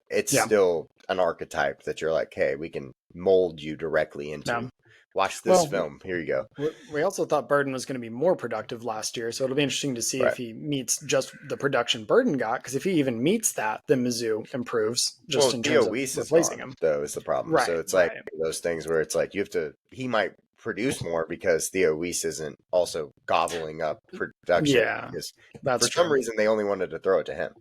it's still an archetype that you're like, hey, we can mold you directly into. Watch this film. Here you go. We also thought Burden was going to be more productive last year, so it'll be interesting to see if he meets just the production Burden got, because if he even meets that, then Mizzou improves just in terms of replacing him. Though is the problem. So it's like those things where it's like he might produce more because Theo Weiss isn't also gobbling up production. Yeah, because for some reason they only wanted to throw it to him.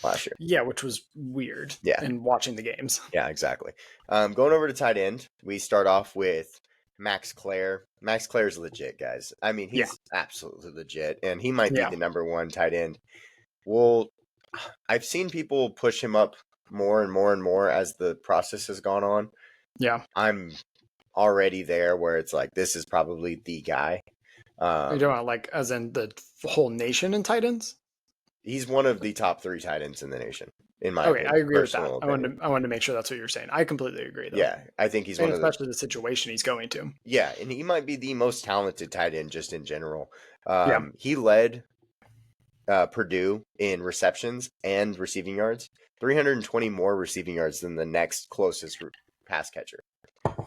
last year. Yeah, which was weird. Yeah. In watching the games. Yeah, exactly. Going over to tight end, we start off with Max Clare. Max Clare's legit, guys. I mean, Yeah. he's absolutely legit, and he might be Yeah. the number one tight end. Well, I've seen people push him up more and more and more as the process has gone on. Yeah. I'm already there where it's like, this is probably the guy. Are you talking about like as in the whole nation in tight ends? He's one of the top 3 tight ends in the nation, in my Okay, I opinion, agree with that. personal opinion. I wanted to make sure that's what you're saying. I completely agree though. Yeah, I think he's And one of the especially the situation he's going to. Yeah, and he might be the most talented tight end just in general. Yeah. He led Purdue in receptions and receiving yards, 320 more receiving yards than the next closest pass catcher.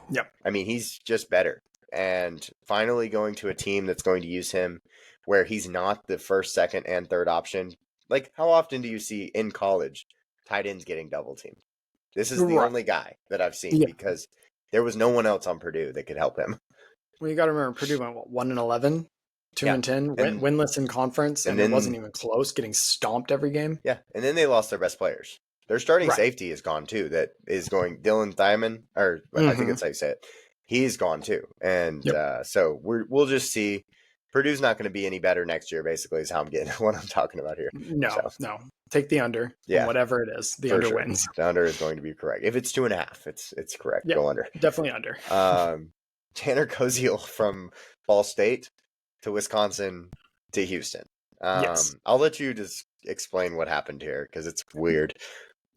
Yep. I mean, he's just better. And finally going to a team that's going to use him where he's not the first, second, and third option. Like, how often do you see in college tight ends getting double teamed? This is the Right. only guy that I've seen Yeah. because there was no one else on Purdue that could help him. Well, you got to remember Purdue went what, 1-11, 2-10, And winless in conference, and it then wasn't even close, getting stomped every game. yeah, and then they lost their best players. Their starting Right. safety is gone too. That is going Dylan Thymon, or I think that's how you say it. He's gone too, and so we'll just see. Purdue's not going to be any better next year. Basically, is how I'm getting what I'm talking about here. No, take the under. Yeah. On whatever it is, the For under sure. wins. The under is going to be correct. If it's 2.5, it's correct. Yeah, Go under. definitely under. Tanner Koziel from Ball State to Wisconsin to Houston. Yes. I'll let you just explain what happened here because it's weird.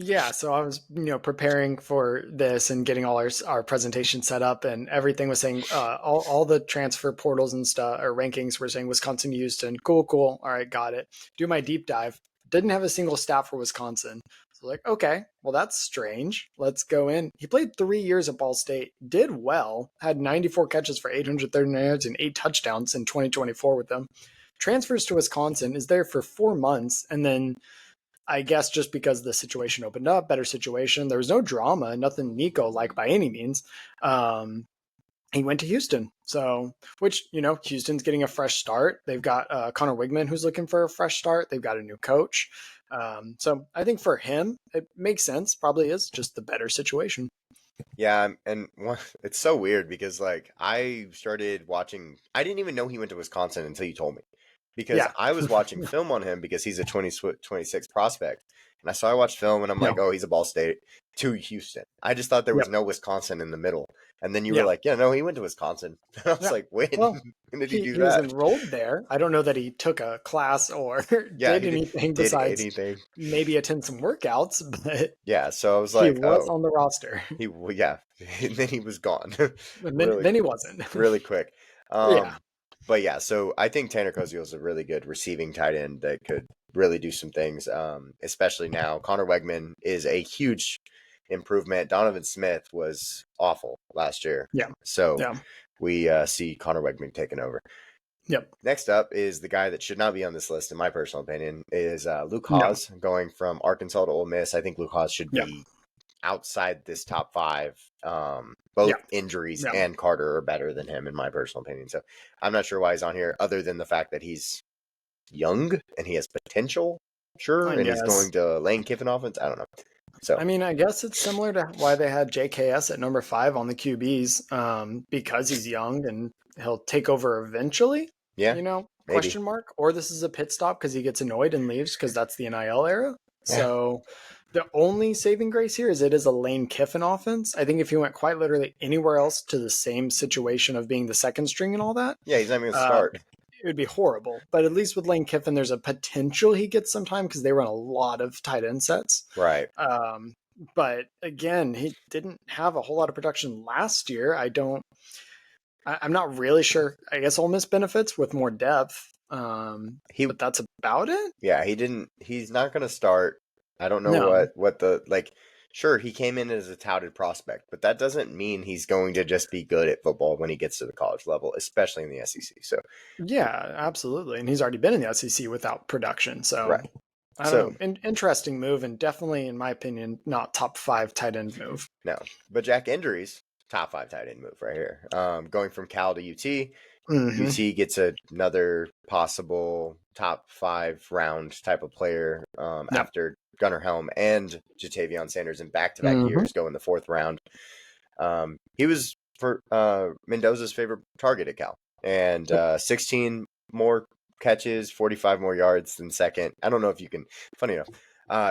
Yeah, so I was, preparing for this and getting all our presentation set up, and everything was saying all the transfer portals and stuff or rankings were saying Wisconsin, Houston. Cool. All right, got it. Do my deep dive. Didn't have a single stat for Wisconsin. So like, okay, well that's strange. Let's go in. He played 3 years at Ball State, did well, had 94 catches for 839 yards and 8 touchdowns in 2024 with them. Transfers to Wisconsin, is there for 4 months, and then I guess just because the situation opened up, better situation, there was no drama, nothing Nico like by any means. He went to Houston. So, which, Houston's getting a fresh start. They've got Connor Wigman who's looking for a fresh start. They've got a new coach. So I think for him, it makes sense. Probably is just the better situation. Yeah, and it's so weird because like I started watching. I didn't even know he went to Wisconsin until you told me. Because I was watching film on him because he's a 26 prospect. And I watched film and I'm like, oh, he's a Ball State to Houston. I just thought there was no Wisconsin in the middle. And then you were like, yeah, no, he went to Wisconsin. And I was like, when? When did he do that? He was enrolled there. I don't know that he took a class or did anything besides maybe attend some workouts, but yeah, so I was like, he was on the roster. And then he was gone. Then he wasn't. Really quick. Yeah. But yeah, so I think Tanner Koziel is a really good receiving tight end that could really do some things, especially now. Connor Wegman is a huge improvement. Donovan Smith was awful last year. Yeah. So we see Connor Wegman taking over. Yep. Next up is the guy that should not be on this list, in my personal opinion, is Luke Haas going from Arkansas to Ole Miss. I think Luke Haas should be outside this top 5. Both injuries and Carter are better than him in my personal opinion. So I'm not sure why he's on here other than the fact that he's young and he has potential. Sure. And he's going to Lane Kiffin offense. I don't know. So I mean, I guess it's similar to why they had JKS at number 5 on the QBs, because he's young and he'll take over eventually. Yeah. Maybe. Question mark. Or this is a pit stop because he gets annoyed and leaves because that's the NIL era. Yeah. So the only saving grace here is it is a Lane Kiffin offense. I think if he went quite literally anywhere else to the same situation of being the second string and all that. Yeah, he's not even going to start. It would be horrible. But at least with Lane Kiffin, there's a potential he gets some time because they run a lot of tight end sets. Right. But again, he didn't have a whole lot of production last year. I'm not really sure. I guess Ole Miss benefits with more depth. But that's about it. Yeah, he's not going to start. I don't know what the sure, he came in as a touted prospect, but that doesn't mean he's going to just be good at football when he gets to the college level, especially in the SEC. So yeah, absolutely. And he's already been in the SEC without production. So right. I don't know. Interesting move, and definitely, in my opinion, not top 5 tight end move. No, but Jack Endry's top 5 tight end move right here. Going from Cal to UT. UT gets another possible top 5 round type of player after Gunnar Helm and Jatavion Sanders in back-to-back Mm-hmm. years go in the 4th round. He was for Mendoza's favorite target at Cal, and 16 more catches, 45 more yards than second. I don't know if you can. Funny enough,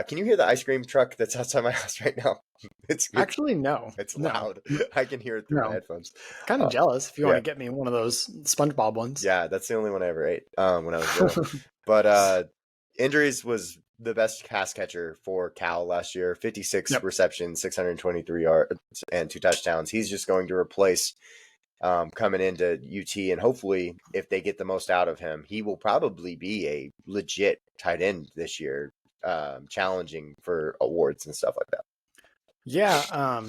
can you hear the ice cream truck that's outside my house right now? It's Actually, no. loud. I can hear it through my headphones. Kind of jealous if you want yeah. to get me one of those SpongeBob ones. Yeah, that's the only one I ever ate when I was little. But Injuries was the best pass catcher for Cal last year. 56 receptions, 623 yards, and 2 touchdowns. He's just going to replace coming into UT, and hopefully, if they get the most out of him, he will probably be a legit tight end this year, challenging for awards and stuff like that. Yeah,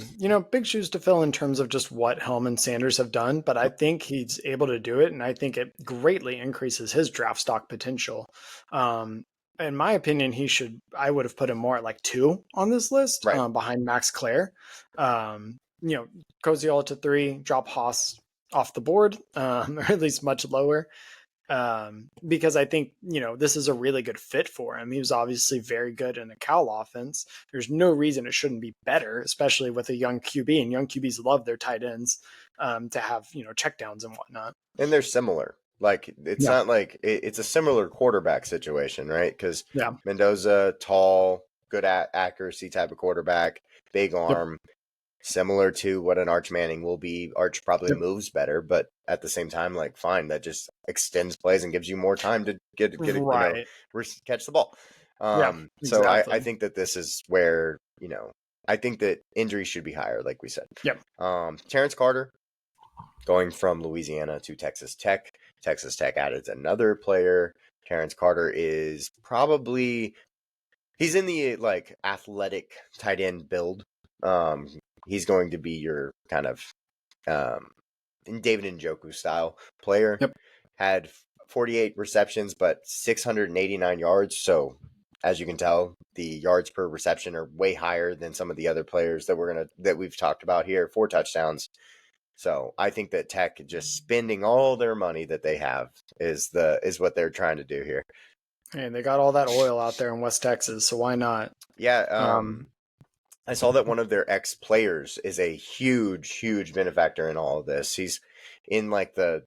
big shoes to fill in terms of just what Helm and Sanders have done, but I think he's able to do it, and I think it greatly increases his draft stock potential. In my opinion, I would have put him more at like 2 on this list, Right. behind Max Clare. Koziola to 3, drop Haas off the board, or at least much lower. Because I think, this is a really good fit for him. He was obviously very good in the Cal offense. There's no reason it shouldn't be better, especially with a young QB, and young QBs love their tight ends to have, checkdowns and whatnot. And they're similar. Like, it's not like it's a similar quarterback situation, right? Because Mendoza, tall, good accuracy type of quarterback, big arm. Similar to what an Arch Manning will be. Arch probably moves better, but at the same time, like, fine, that just extends plays and gives you more time to get Right. catch the ball. Exactly. So I think that this is where, I think that injuries should be higher, like we said. Terrence Carter going from Louisiana to Texas Tech. Texas Tech added another player. Terrence Carter is he's in the like athletic tight end build. He's going to be your kind of David Njoku style player. Had 48 receptions, but 689 yards. So, as you can tell, the yards per reception are way higher than some of the other players that we've talked about here. 4 touchdowns. So I think that Tech just spending all their money that they have is what they're trying to do here. And they got all that oil out there in West Texas, so why not? Yeah. I saw that one of their ex-players is a huge benefactor in all of this. He's in like the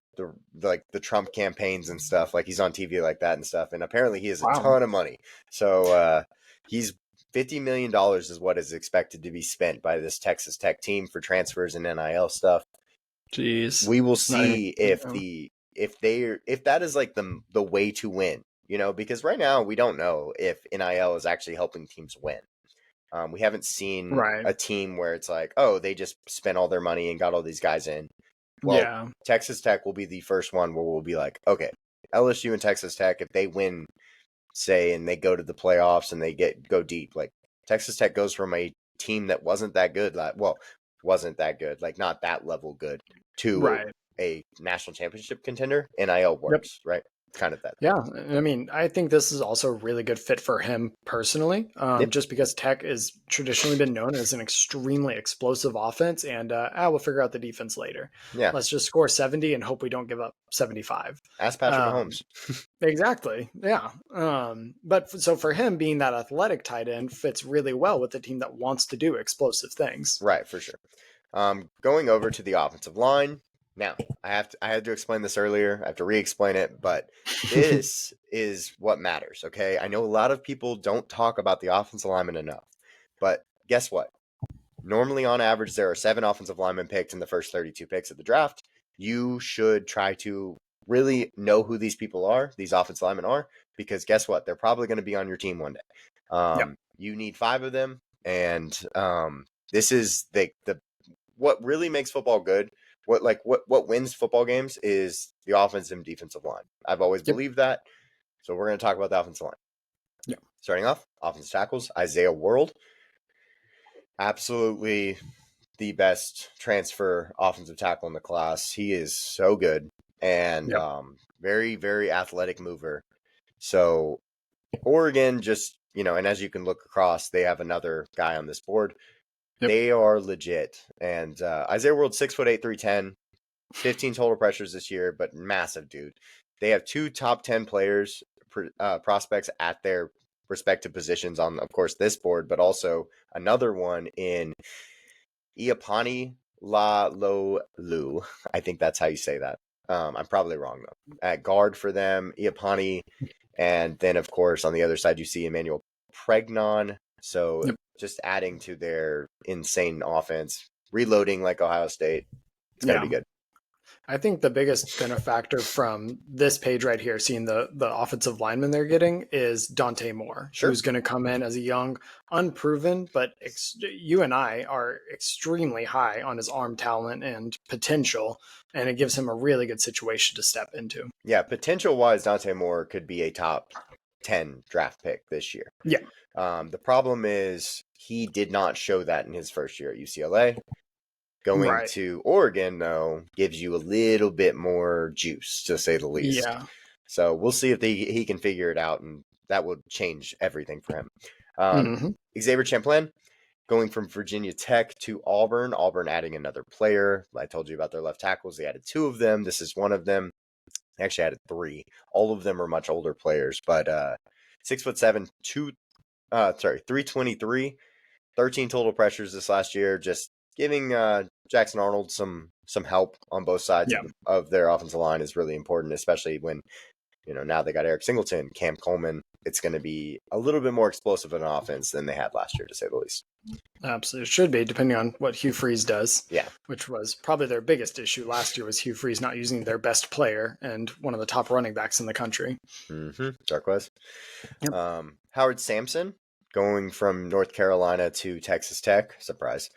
Trump campaigns and stuff. Like, he's on TV like that and stuff. And apparently he has a ton of money. So he's $50 million is what is expected to be spent by this Texas Tech team for transfers and NIL stuff. Jeez. We will see if that is like the way to win, because right now we don't know if NIL is actually helping teams win. We haven't seen a team where it's like, oh, they just spent all their money and got all these guys in. Well, Texas Tech will be the first one where we'll be like, okay, LSU and Texas Tech, if they win, say, and they go to the playoffs and they go deep, like, Texas Tech goes from a team that wasn't that good, like not that level good, to a national championship contender. NIL works, right? Kind of that. Yeah, I mean, I think this is also a really good fit for him personally, just because Tech has traditionally been known as an extremely explosive offense, and we'll figure out the defense later. Yeah, let's just score 70 and hope we don't give up 75. Ask Patrick Mahomes. Exactly. Yeah. But so for him, being that athletic tight end fits really well with a team that wants to do explosive things. Right, for sure. Going over to the offensive line. Now, I had to explain this earlier. I have to re-explain it, but this is what matters, okay? I know a lot of people don't talk about the offensive lineman enough, but guess what? Normally, on average, there are 7 offensive linemen picked in the first 32 picks of the draft. You should try to really know who these people are, these offensive linemen are, because guess what? They're probably going to be on your team one day. You need 5 of them, and this is what really makes football good. What wins football games is the offensive and defensive line. I've always believed that. So we're going to talk about the offensive line. Yeah. Starting off, offensive tackles, Isaiah World. Absolutely the best transfer offensive tackle in the class. He is so good and very, very athletic mover. So Oregon just, and as you can look across, they have another guy on this board. They are legit. And Isaiah World, 6'8", 310, 15 total pressures this year, but massive dude. They have 2 top 10 players, prospects at their respective positions on, of course, this board, but also another one in Iapani Lu. I think that's how you say that. I'm probably wrong, though. At guard for them, Iapani. And then, of course, on the other side, you see Emmanuel Pregnon. So Yep. just adding to their insane offense, reloading like Ohio State. It's going to be good. I think the biggest benefactor from this page right here, seeing the offensive lineman they're getting, is Dante Moore, Sure. who's going to come in as a young, unproven, but you and I are extremely high on his arm talent and potential, and it gives him a really good situation to step into. Yeah, potential-wise, Dante Moore could be a top 10 draft pick this year. Yeah. The problem is he did not show that in his first year at UCLA. Going to Oregon, though, gives you a little bit more juice, to say the least. Yeah. So we'll see if he can figure it out, and that will change everything for him. Xavier Champlain, going from Virginia Tech to Auburn. Auburn adding another player. I told you about their left tackles. They added 2 of them. This is one of them. They actually added 3. All of them are much older players, but 6'7", 323, 13 total pressures this last year. Just giving Jackson Arnold some help on both sides of their offensive line is really important, especially when now they got Eric Singleton, Cam Coleman. It's going to be a little bit more explosive of an offense than they had last year, to say the least. Absolutely. It should be, depending on what Hugh Freeze does. Yeah. Which was probably their biggest issue last year, was Hugh Freeze not using their best player and one of the top running backs in the country. Darquez. Yep. Howard Sampson, going from North Carolina to Texas Tech. Surprise.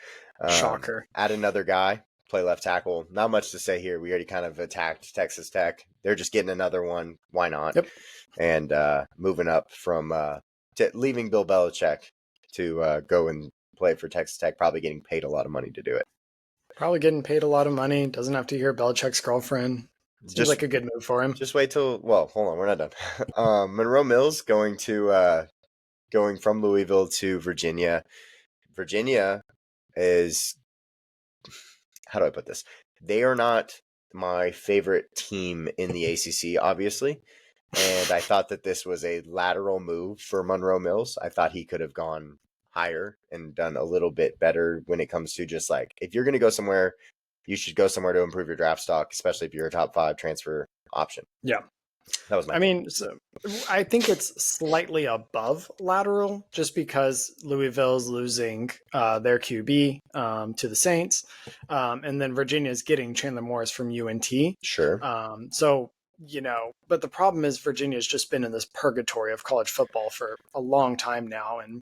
Shocker. Add another guy, play left tackle. Not much to say here. We already kind of attacked Texas Tech. They're just getting another one. Why not? Yep. And moving up from leaving Bill Belichick to go and play for Texas Tech, probably getting paid a lot of money to do it. Probably getting paid a lot of money. Doesn't have to hear Belichick's girlfriend. Seems like a good move for him. Just wait till, hold on, we're not done. Monroe Mills going from Louisville to Virginia. Virginia is, how do I put this? They are not my favorite team in the ACC, obviously. And I thought that this was a lateral move for Monroe Mills. I thought he could have gone higher and done a little bit better when it comes to just like, if you're going to go somewhere, you should go somewhere to improve your draft stock, especially if you're a top 5 transfer option. Yeah. That was so I think it's slightly above lateral, just because Louisville's losing their QB to the Saints. And then Virginia's getting Chandler Morris from UNT. Sure. But the problem is Virginia's just been in this purgatory of college football for a long time now, and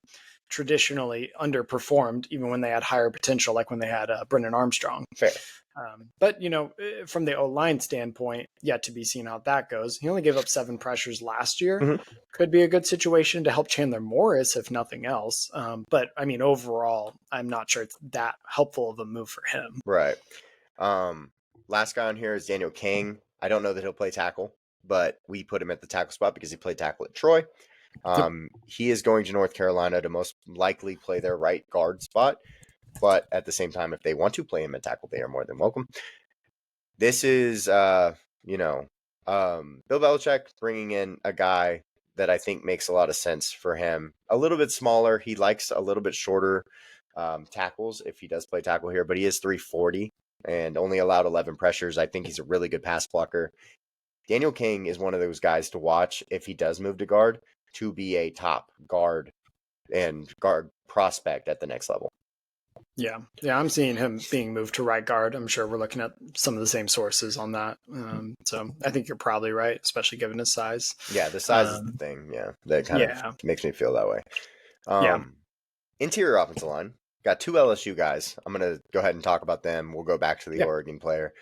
traditionally underperformed, even when they had higher potential, like when they had Brennan Armstrong. Fair. But from the O-line standpoint, yet to be seen how that goes. He only gave up 7 pressures last year. Could be a good situation to help Chandler Morris, if nothing else. But I mean, overall, I'm not sure it's that helpful of a move for him. Right. Last guy on here is Daniel King. I don't know that he'll play tackle, but we put him at the tackle spot because he played tackle at Troy. He is going to North Carolina to most likely play their right guard spot. But at the same time, if they want to play him at tackle, they are more than welcome. This is, Bill Belichick bringing in a guy that I think makes a lot of sense for him. A little bit smaller. He likes a little bit shorter tackles if he does play tackle here, but he is 340 and only allowed 11 pressures. I think he's a really good pass blocker. Daniel King is one of those guys to watch if he does move to guard, to be a top guard and guard prospect at the next level. Yeah, I'm seeing him being moved to right guard. I'm sure we're looking at some of the same sources on that. So I think you're probably right, especially given his size. Yeah, the size is the thing. Yeah, that kind of makes me feel that way. Interior offensive line. Got 2 LSU guys. I'm going to go ahead and talk about them. We'll go back to the Oregon player.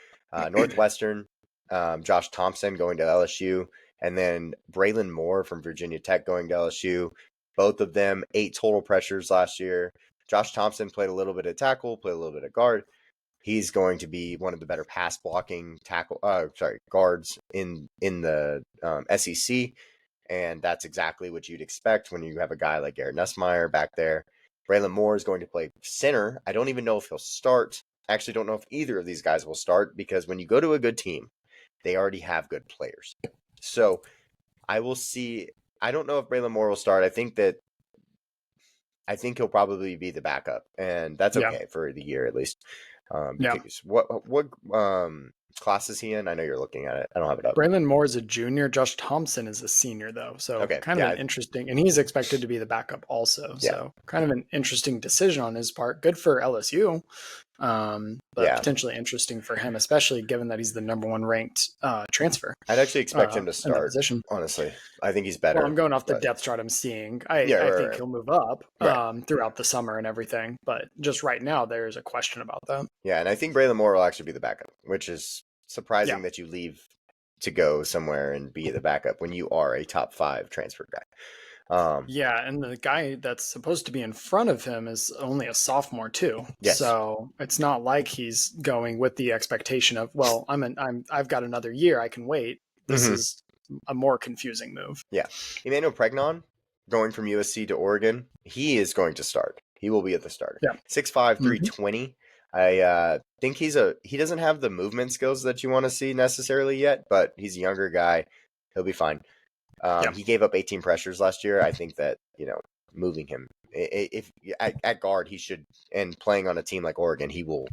Northwestern, Josh Thompson going to LSU, and then Braylon Moore from Virginia Tech going to LSU. Both of them 8 total pressures last year. Josh Thompson played a little bit of tackle, played a little bit of guard. He's going to be one of the better pass blocking guards in the SEC, and that's exactly what you'd expect when you have a guy like Garrett Nussmeier back there. Braylon Moore is going to play center. I don't even know if he'll start. I actually don't know if either of these guys will start, because when you go to a good team, they already have good players. So I will see I don't know if Braylon Moore will start. I think he'll probably be the backup, and that's Yeah. okay for the year at least. Yeah. Because what class is he in? I know you're looking at it. I don't have it up. Braylon Moore is a junior. Josh Thompson is a senior, though. So Okay, kind of yeah, an interesting, and he's expected to be the backup also. yeah, So kind of an interesting decision on his part. Good for LSU, but yeah. potentially interesting for him, especially given that he's the number one ranked transfer I'd actually expect him to in that start. position. Honestly, I think he's Well, better. I'm going off the But depth chart I'm seeing. yeah, I right, think right, he'll move up right. throughout the summer and everything, but just right now there's a question about that. Yeah, and I think Braylon Moore will actually be the backup, which is Yeah. surprising that you leave to go somewhere and be the backup when you are a top 5 transfer guy. Yeah, and the guy that's supposed to be in front of him is only a sophomore too. Yes. So it's not like he's going with the expectation of, well, I've got another year, I can wait. This Mm-hmm. is a more confusing move. Yeah. Emmanuel Pregnon, going from USC to Oregon, he is going to start. He will be at the start. Yeah. 6'5", Mm-hmm. 320. I think he doesn't have the movement skills that you want to see necessarily yet, but he's a younger guy. He'll be fine. Yeah. He gave up 18 pressures last year. I think that, moving him if at guard, he should, and playing on a team like Oregon, he will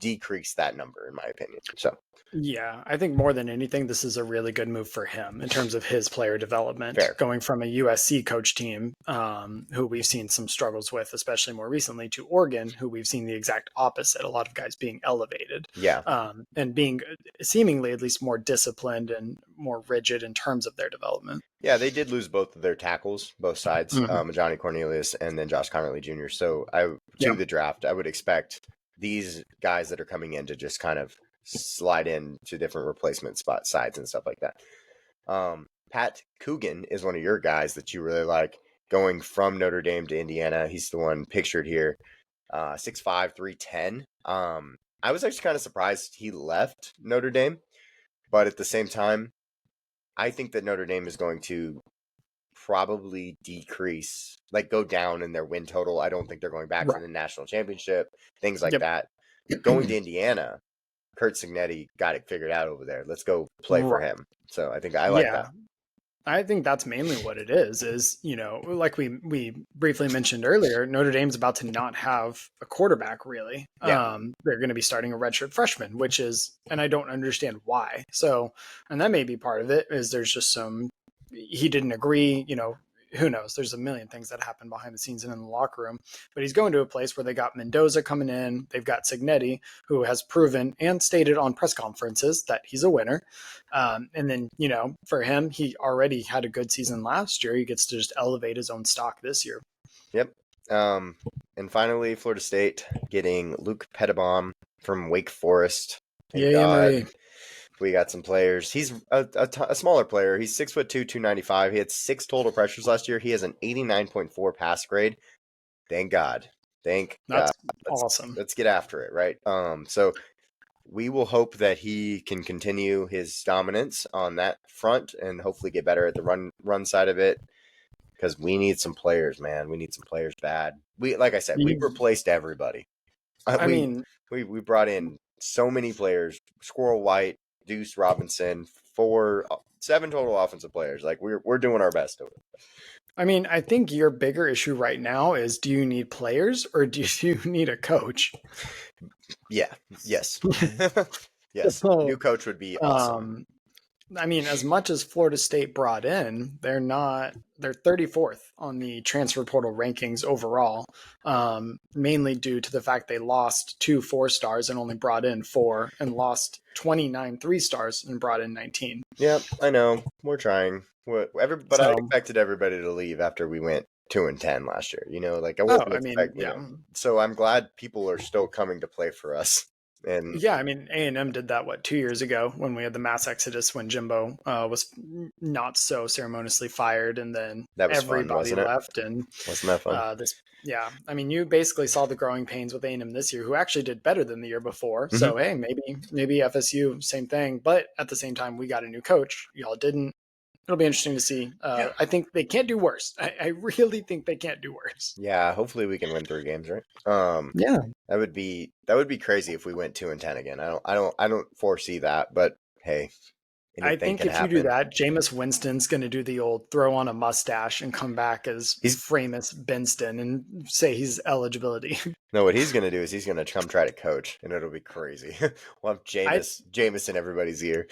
decrease that number in my opinion. So Yeah, I think more than anything, this is a really good move for him in terms of his player development. Fair. Going from a USC coach team, who we've seen some struggles with, especially more recently, to Oregon, who we've seen the exact opposite. A lot of guys being elevated, yeah, and being seemingly at least more disciplined and more rigid in terms of their development. yeah, they did lose both of their tackles, both sides, Johnny Cornelius and then Josh Connerly Jr. So the draft, I would expect these guys that are coming in to just kind of slide in to different replacement spot sides and stuff like that. Pat Coogan is one of your guys that you really like, going from Notre Dame to Indiana. He's the one pictured here. 6'5", 310. I was actually kind of surprised he left Notre Dame, but at the same time, I think that Notre Dame is going to probably decrease, like go down in their win total. I don't think they're going back to the national championship, things like that. Going to Indiana, Kurt Signetti got it figured out over there. Let's go play for him. So I think I like that. I think that's mainly what it is, like we briefly mentioned earlier, Notre Dame's about to not have a quarterback really. Yeah. They're going to be starting a redshirt freshman, which is, and I don't understand why. So, and that may be part of it, is there's just he didn't agree, who knows? There's a million things that happen behind the scenes and in the locker room. But he's going to a place where they got Mendoza coming in. They've got Signetti, who has proven and stated on press conferences that he's a winner. And then, for him, he already had a good season last year. He gets to just elevate his own stock this year. Yep. And finally, Florida State getting Luke Pettibon from Wake Forest. Thank God. We got some players. He's a smaller player. He's 6'2", 295. He had 6 total pressures last year. He has an 89.4 pass grade. Thank God. That's awesome. Let's get after it, right? So we will hope that he can continue his dominance on that front and hopefully get better at the run side of it, because we need some players, man. We need some players bad. Like I said, we've replaced everybody. We brought in so many players. Squirrel White, Deuce Robinson, 7 total offensive players. Like we're doing our best over it. I mean, I think your bigger issue right now is, do you need players or do you need a coach? Yeah. Yes. Yes. New coach would be awesome. I mean, as much as Florida State brought in, they're 34th on the transfer portal rankings overall, mainly due to the fact they lost 2 4-stars and only brought in 4, and lost 29 3-stars and brought in 19. Yep, I know. We're trying. But I expected everybody to leave after we went 2-10 last year. So I'm glad people are still coming to play for us. And yeah, I mean, A&M did that 2 years ago when we had the mass exodus, when Jimbo was not so ceremoniously fired, and then everybody left. And wasn't that fun? Yeah, I mean, you basically saw the growing pains with A&M this year, who actually did better than the year before. Mm-hmm. So hey, maybe FSU, same thing. But at the same time, we got a new coach. Y'all didn't. It'll be interesting to see. I think they can't do worse. I really think they can't do worse. Yeah, hopefully we can win 3 games, right? Yeah, that would be crazy if we went 2-10 again. I don't foresee that, but hey, I anything think can if you do happen. that, Jameis Winston's going to do the old throw on a mustache and come back as He's Framus Benston and say he's eligibility. No, what he's gonna do is he's gonna come try to coach, and it'll be crazy. We'll have I Jameis in everybody's ear.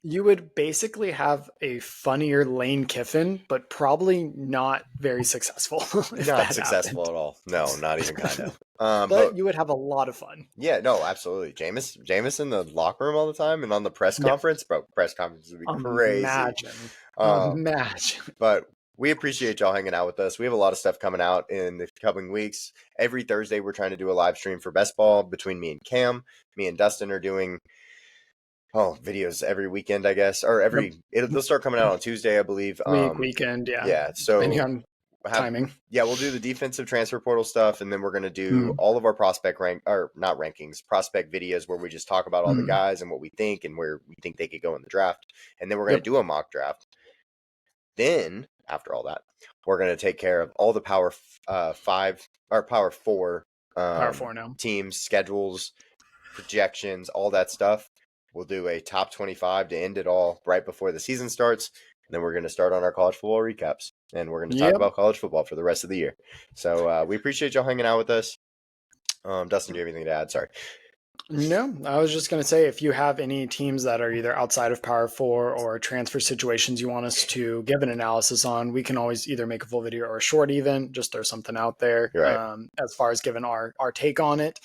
You would basically have a funnier Lane Kiffin, but probably not very successful if Not that successful happened. at all. No, not even kind of. But But you would have a lot of fun. yeah, no, absolutely. Jameis in the locker room all the time and on the press Yeah. conference, bro. Press conference would be crazy. Imagine. Um, Imagine. but we appreciate y'all hanging out with us. We have a lot of stuff coming out in the coming weeks. Every Thursday, we're trying to do a live stream for best ball between me and Cam. Me and Dustin are doing videos every weekend, I guess, or Yep. they'll start coming out on Tuesday, I believe. Weekend, yeah. Yeah. Depending So on timing. we'll do the defensive transfer portal stuff, and then we're gonna do Mm, all of our prospect rank or not rankings, prospect videos where we just talk about all the mm. guys and what we think and where we think they could go in the draft, and then we're gonna Yep. do a mock draft. Then after all that, we're gonna take care of all the Power 5 or Power 4 Power four now. teams, schedules, projections, all that stuff. We'll do a top 25 to end it all right before the season starts. And then we're going to start on our college football recaps. And we're going to talk Yep. about college football for the rest of the year. So we appreciate y'all hanging out with us. Dustin, do you have anything to add? Sorry. No, I was just going to say if you have any teams that are either outside of Power 4 or transfer situations you want us to give an analysis on, we can always either make a full video or a short even, just throw something out there You're right. as far as giving our take on it.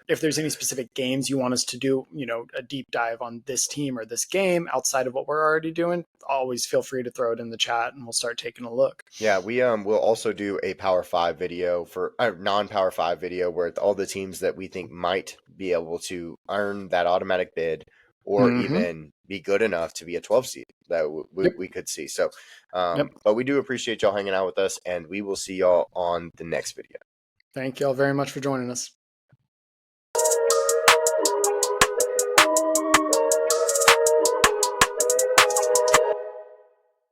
If there's any specific games you want us to do, a deep dive on this team or this game outside of what we're already doing, always feel free to throw it in the chat and we'll start taking a look. Yeah, we will also do a Power 5 video for a non-Power 5 video where all the teams that we think might be able to earn that automatic bid or Mm-hmm. even be good enough to be a 12 seed that we could see. So, Yep. but we do appreciate y'all hanging out with us, and we will see y'all on the next video. Thank you all very much for joining us.